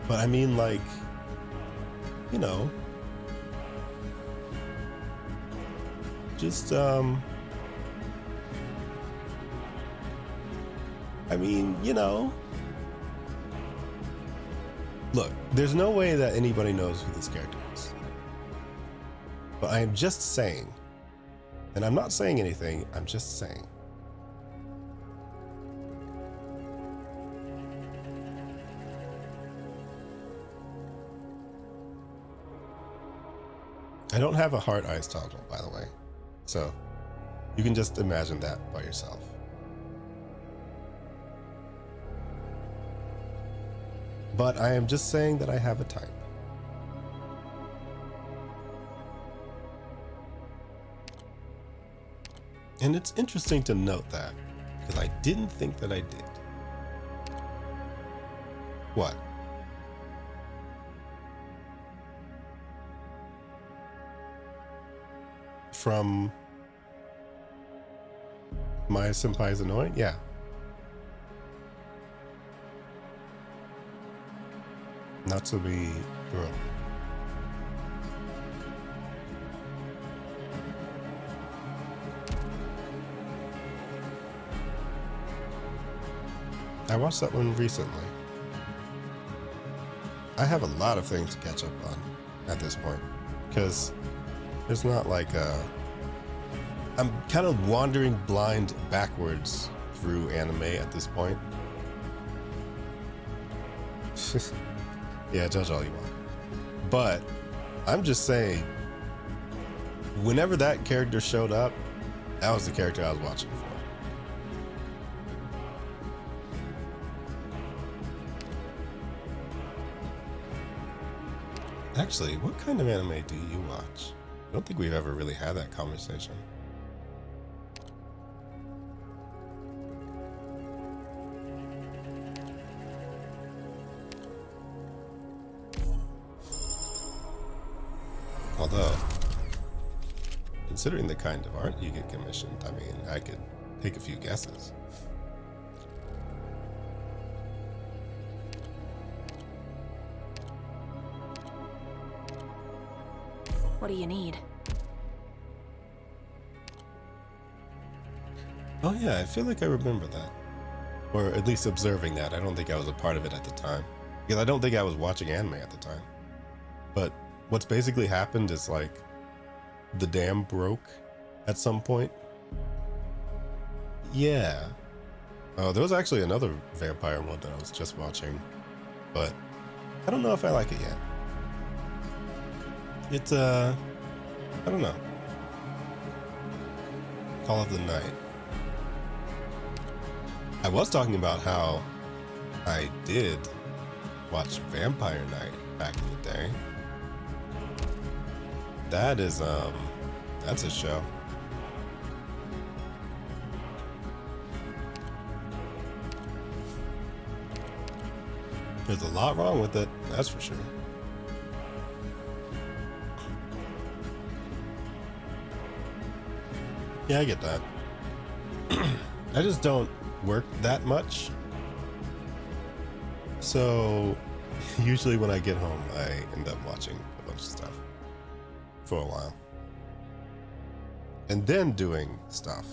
But I mean, like, you know, just, I mean, you know, look, there's no way that anybody knows who this character is. But I am just saying, and I'm not saying anything, I'm just saying. I don't have a heart eyes toggle, by the way. So you can just imagine that by yourself. But I am just saying that I have a type. And it's interesting to note that, because I didn't think that I did. What? From my senpai's annoying? Yeah. Not to be thrilled. I watched that one recently. I have a lot of things to catch up on. at this point, because there's not like I'm kind of wandering blind backwards through anime at this point. Yeah, judge all you want. But I'm just saying, whenever that character showed up, that was the character I was watching for. Actually, what kind of anime do you watch? I don't think we've ever really had that conversation. Although, considering the kind of art you get commissioned, I mean, I could take a few guesses. What do you need? Oh yeah, I feel like I remember that. Or at least observing that. I don't think I was a part of it at the time. Because I don't think I was watching anime at the time. But what's basically happened is like the dam broke at some point. Yeah. Oh, there was actually another vampire one that I was just watching. But I don't know if I like it yet. It's I don't know. Call of the Night. I was talking about how I did watch Vampire Night back in the day. That is that's a show. There's a lot wrong with it, that's for sure. Yeah, I get that. I just don't work that much. So usually when I get home, I end up watching a bunch of stuff for a while. And then doing stuff.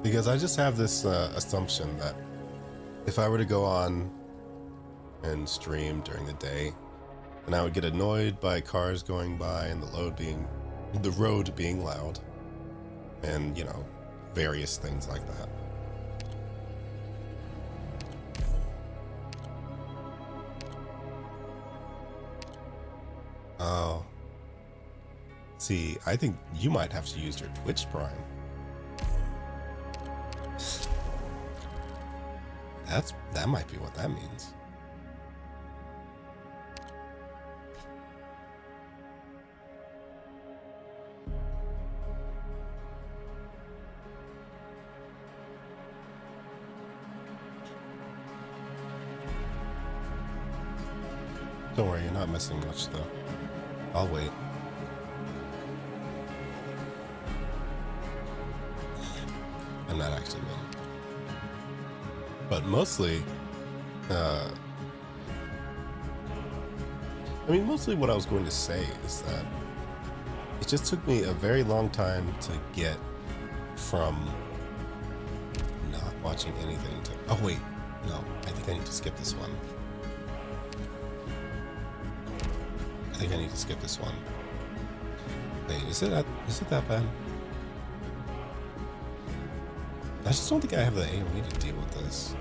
Because I just have this assumption that if I were to go on and stream during the day, and I would get annoyed by cars going by and the road being loud, and, you know, various things like that. Oh. See, I think you might have to use your Twitch Prime. That might be what that means. Don't worry, you're not missing much though. I'll wait. I'm not actually waiting. But mostly, mostly what I was going to say is that it just took me a very long time to get from not watching anything to, oh wait, no, I think I need to skip this one. I think I need to skip this one. Wait, is it that bad? I just don't think I have the AoE to deal with this.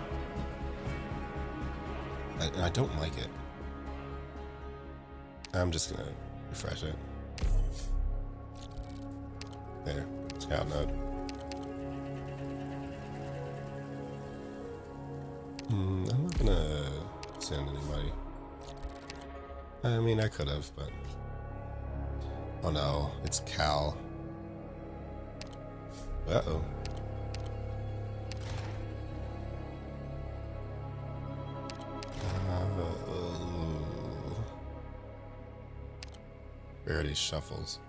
I don't like it. I'm just gonna refresh it. There, scout node. I'm not gonna send anybody. I mean, I could have, but... Oh no, it's Cal. Uh-oh. Rarity shuffles.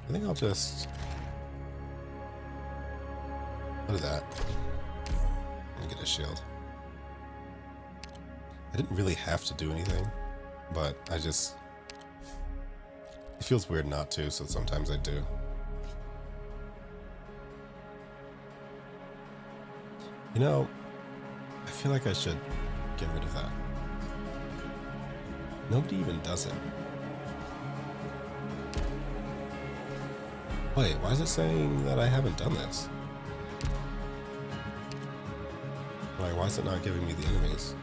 I think I'll just... What is that? I'm gonna get a shield. I didn't really have to do anything, but I just... It feels weird not to, so sometimes I do. You know, I feel like I should get rid of that. Nobody even does it. Wait, why is it saying that I haven't done this? Like, why is it not giving me the enemies?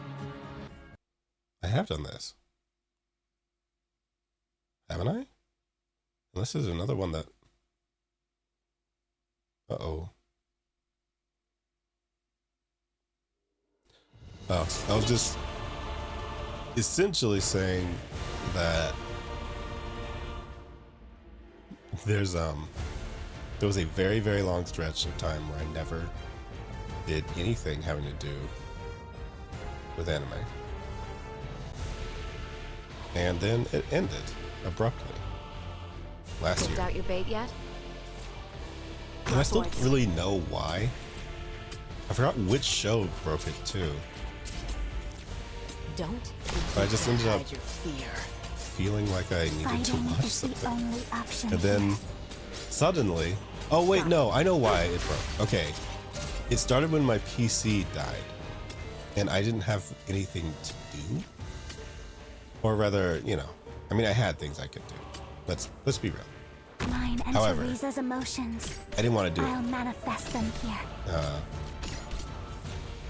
I have done this. Haven't I? Unless there's another one that... Uh-oh. Oh, I was just essentially saying that there was a very, very long stretch of time where I never did anything having to do with anime. And then it ended abruptly last Picked year. out your bait yet? And I still don't really know why. I forgot which show broke it too. Don't. But I just ended up hide your fear. feeling like I needed to Fighting watch is the something. only option. And then suddenly, oh wait, no, I know why it broke. Okay, it started when my PC died, and I didn't have anything to do, or rather, you know, I mean, I had things I could do. Let's be real. Mine and However, Teresa's emotions. I didn't want to do I'll it. manifest them here.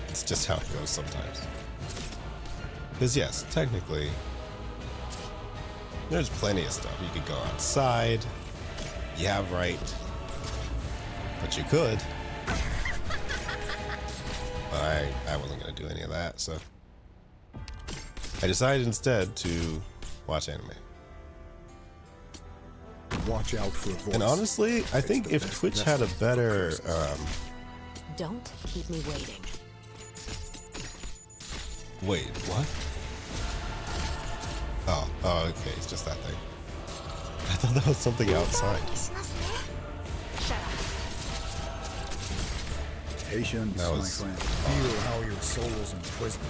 It's just how it goes sometimes. Because yes, technically, there's plenty of stuff. You could go outside. Yeah, right. But you could. But I wasn't going to do any of that, so I decided instead to watch anime. Watch out for a voice. And honestly, I think if Twitch had a better, Don't keep me waiting. wait, what? Oh, okay, it's just that thing. I thought that was something outside. Shut up. Patience, That my was- friend. Feel how your soul's imprisoned.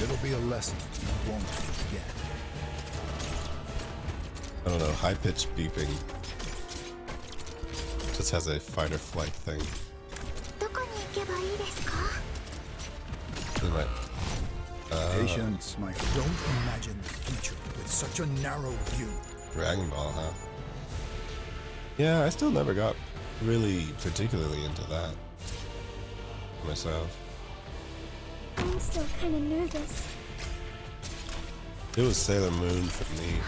It'll be a lesson you won't forget. I don't know, high-pitched beeping just has a fight or flight thing. どこに行けばいいですか? Anyway, Patience, my friend. Don't imagine the future with such a narrow view. Dragon Ball, huh? Yeah, I still never got really particularly into that myself. I'm still kind of nervous. It was Sailor Moon for me.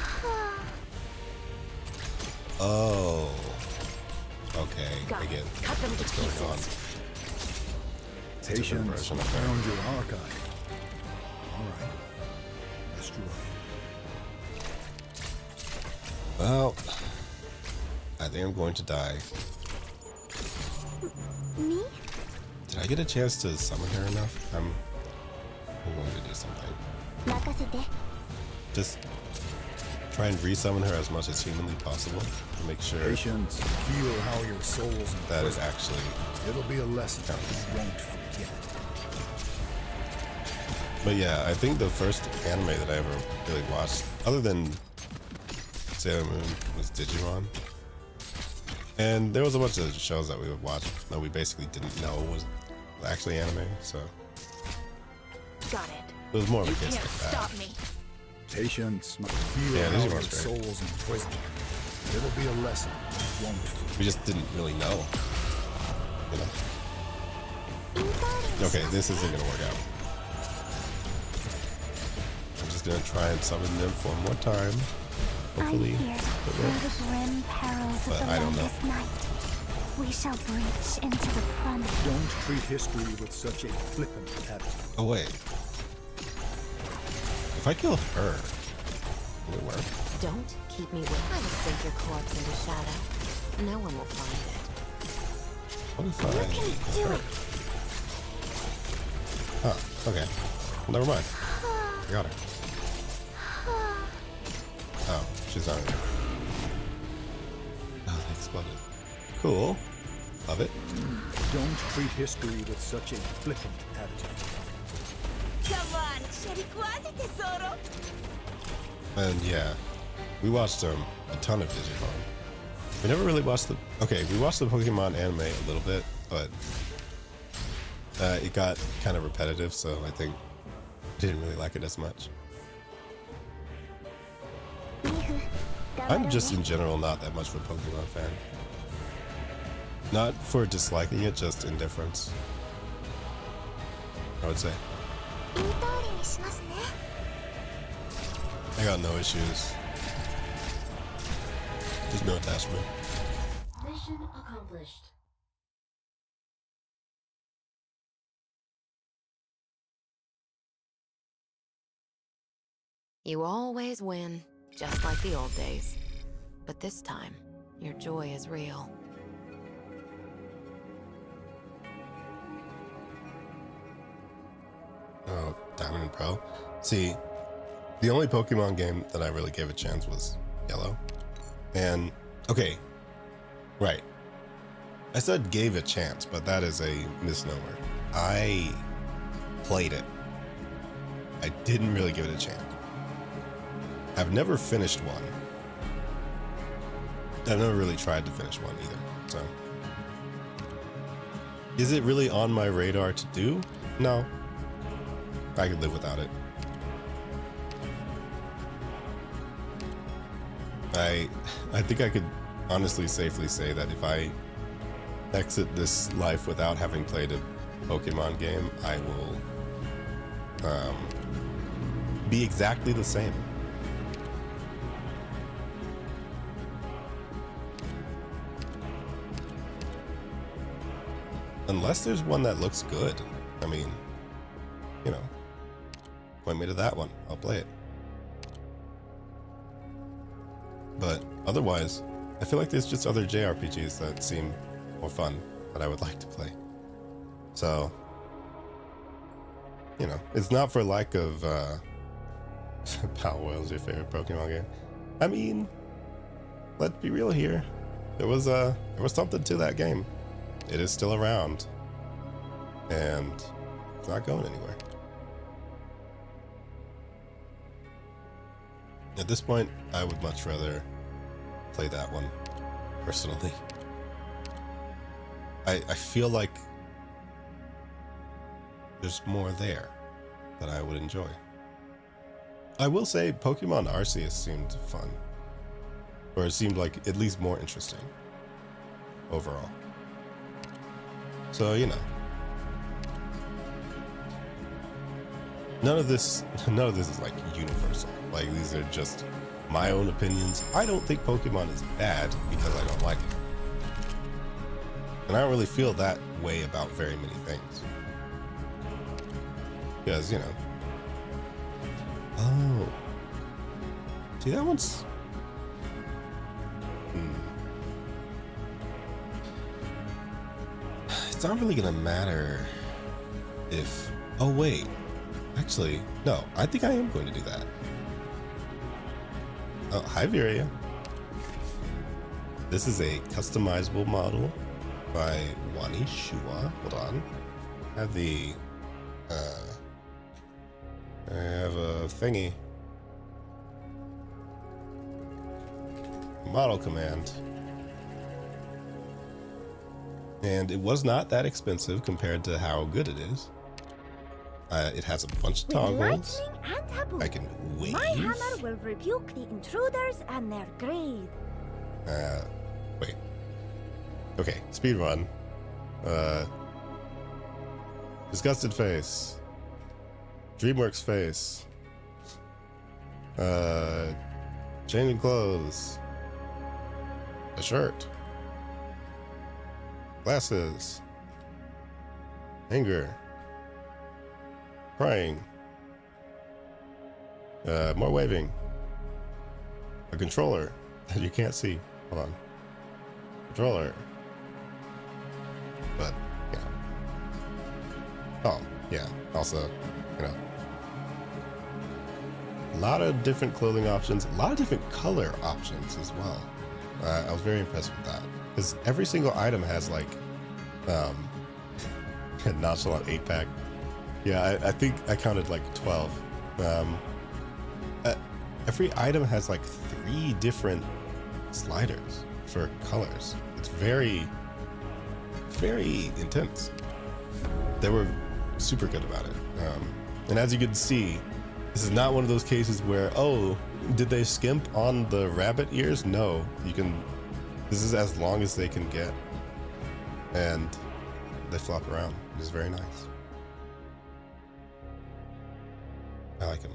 Oh. Okay, I get Cut them to what's going on. pieces. It's a different Patience, version I of that. found your archive. All right. Destroy it. Well, I think I'm going to die. Me? Did I get a chance to summon her enough? I'm going to do something. 任せて. Just try and resummon her as much as humanly possible to make sure Patience, feel how your soul's that is imprisoned. actually. It'll be a lesson you won't forget. But yeah, I think the first anime that I ever really watched, other than Sailor Moon, was Digimon. And there was a bunch of shows that we would watch that we basically didn't know was actually anime, so Got it. it was more of a You case can't like that. stop me. Patience, feel Yeah, how your Digimon's great. soul's imprisoned. It'll be a lesson you won't forget. We just didn't really know, you know. Okay, this isn't gonna work out. I'm just gonna try and summon them one more time. I'm Hopefully here it through the works. grim perils But of the I don't know. longest night. We shall breach into the promise. Don't treat history with such a flippant attitude. Oh wait. If I kill her, will it work? Don't keep me waiting. I will sink your corpse into shadow. No one will find it. What if I You can kill do her? it. Huh, okay. Well, never mind. I got her. Oh, she's not here. Oh, they exploded. Cool. Love it. Don't treat history with such a flippant attitude. Come on, シャリ食わせてソロ And yeah, we watched a ton of Digimon. We never really watched the... Okay, we watched the Pokemon anime a little bit, but it got kind of repetitive, so I think I didn't really like it as much. I'm just in general not that much of a Pokemon fan. Not for disliking it, just indifference, I would say. I got no issues. There's no attachment. Mission accomplished. You always win, just like the old days. But this time, your joy is real. Oh, Diamond and Pearl. See, the only Pokemon game that I really gave a chance was Yellow. And, okay, right. I said gave a chance, but that is a misnomer. I played it. I didn't really give it a chance. I've never finished one. I've never really tried to finish one either, so. Is it really on my radar to do? No. I could live without it. I think I could honestly safely say that if I exit this life without having played a Pokemon game, I will be exactly the same. Unless there's one that looks good. I mean, you know, point me to that one. I'll play it. But otherwise, I feel like there's just other JRPGs that seem more fun that I would like to play. So, you know, it's not for lack of Power Whale's your favorite Pokemon game. I mean, let's be real here. There was something to that game. It is still around, and it's not going anywhere. At this point, I would much rather play that one, personally. I feel like there's more there that I would enjoy. I will say Pokemon Arceus seemed fun, or it seemed like at least more interesting overall. So, you know, none of this is like universal. Like, these are just my own opinions. I don't think Pokemon is bad because I don't like it. And I don't really feel that way about very many things. Because, you know. Oh. See, that one's... It's not really gonna matter if... Oh, wait. Actually, no. I think I am going to do that. Oh, hi, Viria. This is a customizable model by Wanilmith. Hold on. I have the... I have a thingy. Model command. And it was not that expensive compared to how good it is. It has a bunch of toggles. I can wave. My hammer will rebuke the intruders and their greed. Wait. Okay, speed run. Disgusted face. DreamWorks face. Changing clothes. A shirt. Glasses. Anger. Crying. More waving. A controller that you can't see. Hold on. Controller. But, you know. Oh, yeah. Also, you know. A lot of different clothing options. A lot of different color options as well. I was very impressed with that. Because every single item has, like, a nonchalant 8-pack. Yeah, I think I counted, like, 12. Every item has, like, 3 different sliders for colors. It's very, very intense. They were super good about it. And as you can see, This is not one of those cases where, oh, did they skimp on the rabbit ears? No, you can, this is as long as they can get. And they flop around. It's very nice. I like them.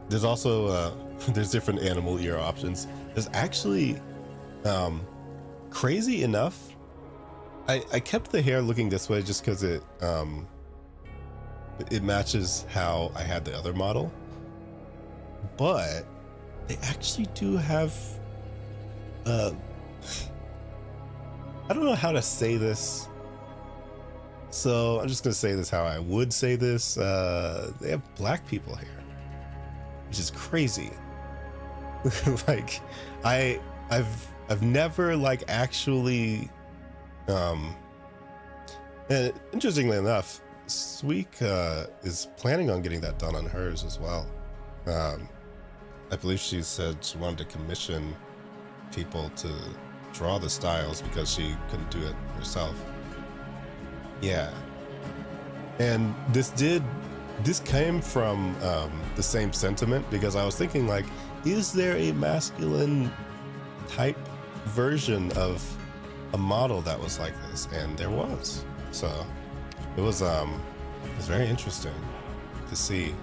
There's also, there's different animal ear options. There's actually, crazy enough, I kept the hair looking this way just because it matches how I had the other model. But they actually do have, I don't know how to say this. So I'm just going to say this how I would say this. They have black people hair, which is crazy. Like I've never like actually, and interestingly enough, Sweek is planning on getting that done on hers as well. I believe she said she wanted to commission people to draw the styles because she couldn't do it herself. Yeah. And this came from the same sentiment, because I was thinking, like, is there a masculine type version of a model that was like this? And there was. So it was very interesting to see,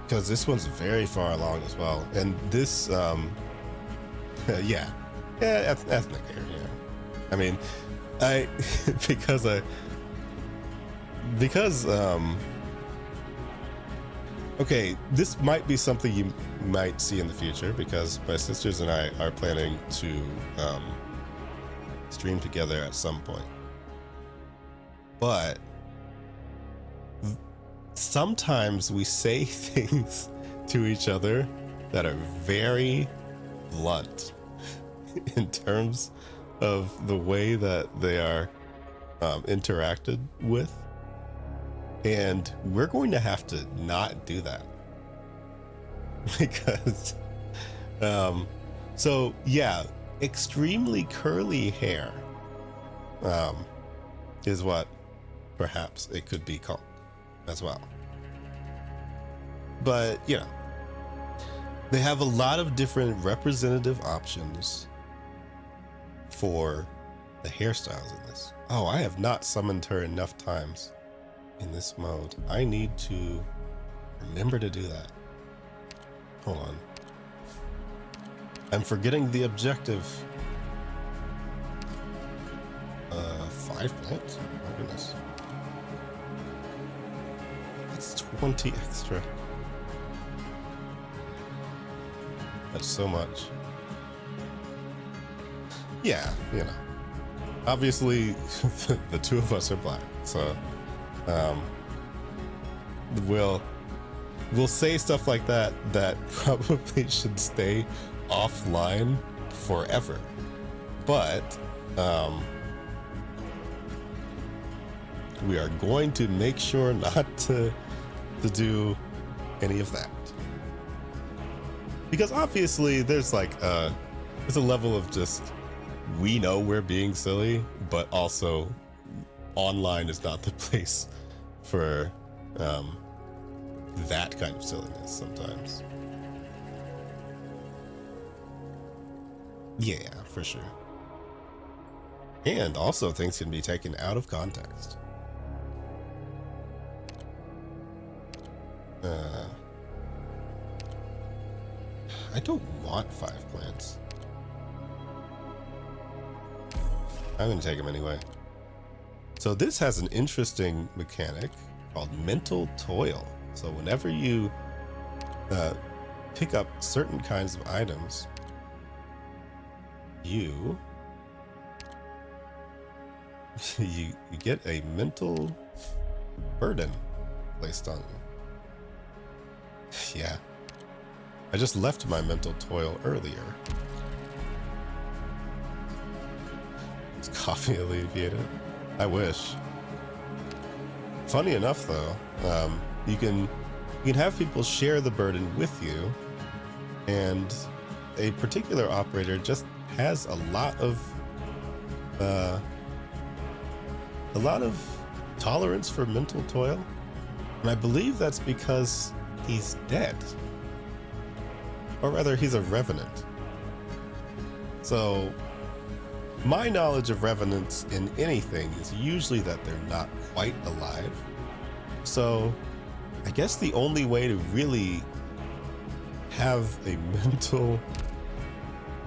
because this one's very far along as well. And this yeah, ethnic hair. Yeah, I mean, because okay, this might be something you might see in the future, because my sisters and I are planning to stream together at some point. But sometimes we say things to each other that are very blunt in terms of the way that they are interacted with. And we're going to have to not do that. Because, so yeah, extremely curly hair is what perhaps it could be called as well. But, you know, they have a lot of different representative options for the hairstyles in this. Oh, I have not summoned her enough times in this mode. I need to remember to do that. Hold on. I'm forgetting the objective. 5 minutes? Oh my goodness. That's 20 extra. That's so much. Yeah, you know. Obviously, the two of us are black, so we'll say stuff like that probably should stay offline forever. But we are going to make sure not to do any of that, because obviously there's like there's a level of just, we know we're being silly, but also online is not the place for that kind of silliness sometimes. Yeah, for sure. And also things can be taken out of context. I don't want 5 plants. I'm gonna take them anyway. So this has an interesting mechanic called mental toil. So whenever you pick up certain kinds of items, you get a mental burden placed on you. Yeah. I just left my mental toil earlier. Is coffee alleviated? I wish. Funny enough, though, you can have people share the burden with you, and a particular operator just has a lot of tolerance for mental toil. And I believe that's because he's dead. Or rather, he's a revenant. So, my knowledge of revenants in anything is usually that they're not quite alive. So, I guess the only way to really have a mental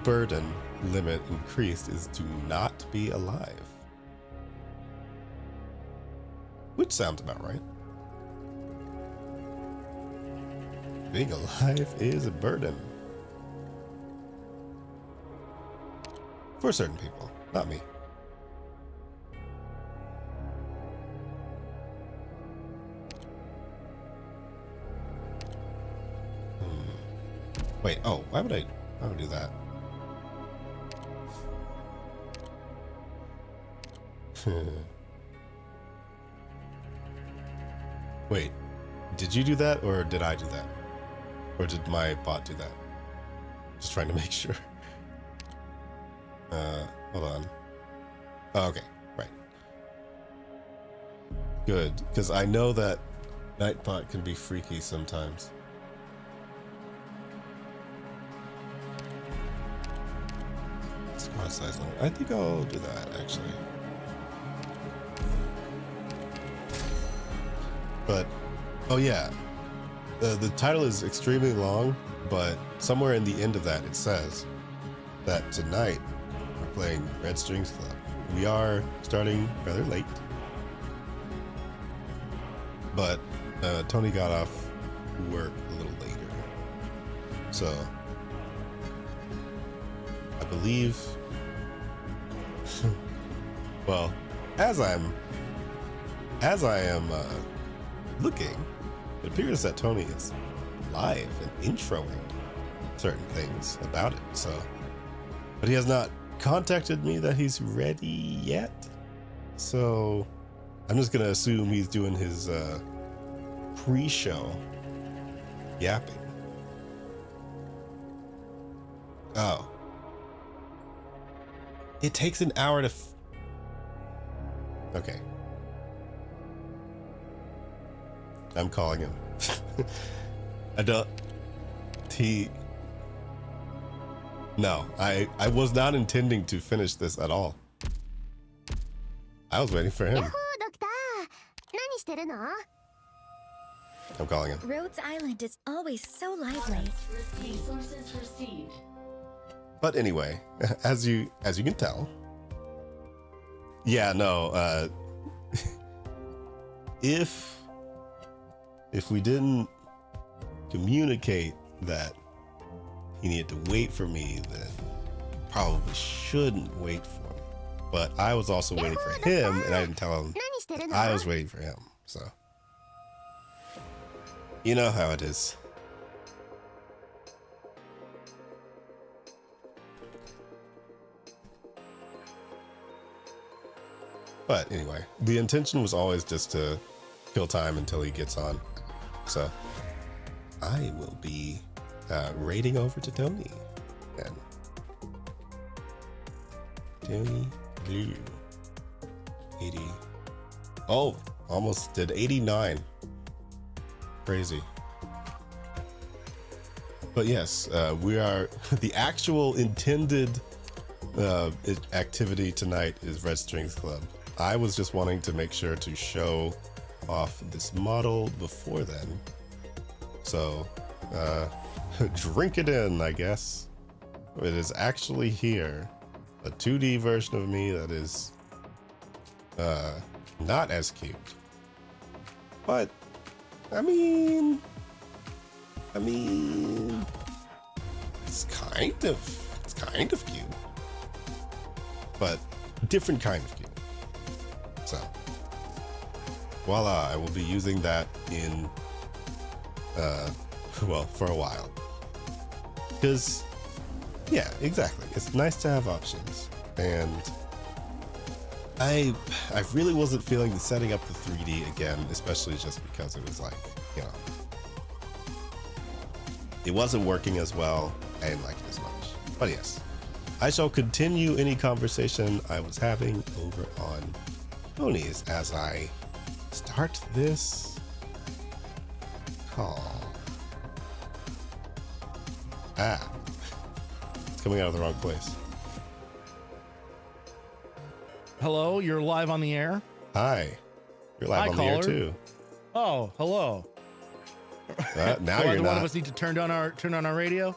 burden limit increased is to not be alive. Which sounds about right. Being alive is a burden. For certain people, not me. Wait, oh, why would I do that? Wait, did you do that or did I do that? Or did my bot do that? Just trying to make sure. Hold on. Oh, okay, right. Good, because I know that Nightbot can be freaky sometimes. Squad size limit. I think I'll do that actually. But, oh yeah, the title is extremely long, but somewhere in the end of that it says that tonight we're playing Red Strings Club. We are starting rather late, but Tony got off work a little later, so I believe, well, as I am looking, it appears that Tony is live and introing certain things about it, so, but he has not contacted me that he's ready yet, so I'm just gonna assume he's doing his pre-show yapping. Oh, it takes an hour to okay, I'm calling him. No, I was not intending to finish this at all. I was waiting for him. I'm calling him. Rhodes Island is always so lively. Resources received. But anyway, as you can tell, yeah, no, if we didn't communicate that he needed to wait for me, then probably shouldn't wait for me. But I was also waiting for him, and I didn't tell him I was waiting for him. So, you know how it is. But anyway, the intention was always just to kill time until he gets on. So I will be raiding over to Tony. And Tony Blue 80. Oh, almost did 89. Crazy. But yes, we are the actual intended activity tonight is Red Strings Club. I was just wanting to make sure to show off this model before then. So, drink it in, I guess. It is actually here. A 2D version of me that is not as cute. But, I mean, it's kind of cute. But different kind of cute. So, voila, I will be using that in, well, for a while. Because, yeah, exactly. It's nice to have options. And I really wasn't feeling setting up the 3D again, especially just because it was like, you know, it wasn't working as well. I didn't like it as much. But yes, I shall continue any conversation I was having over on Tony's as I start this call. Ah. It's coming out of the wrong place. Hello, you're live on the air. Hi. You're live Hi, on the air caller. too. Oh, hello. Now Do you're either one of not. us need to turn on our radio?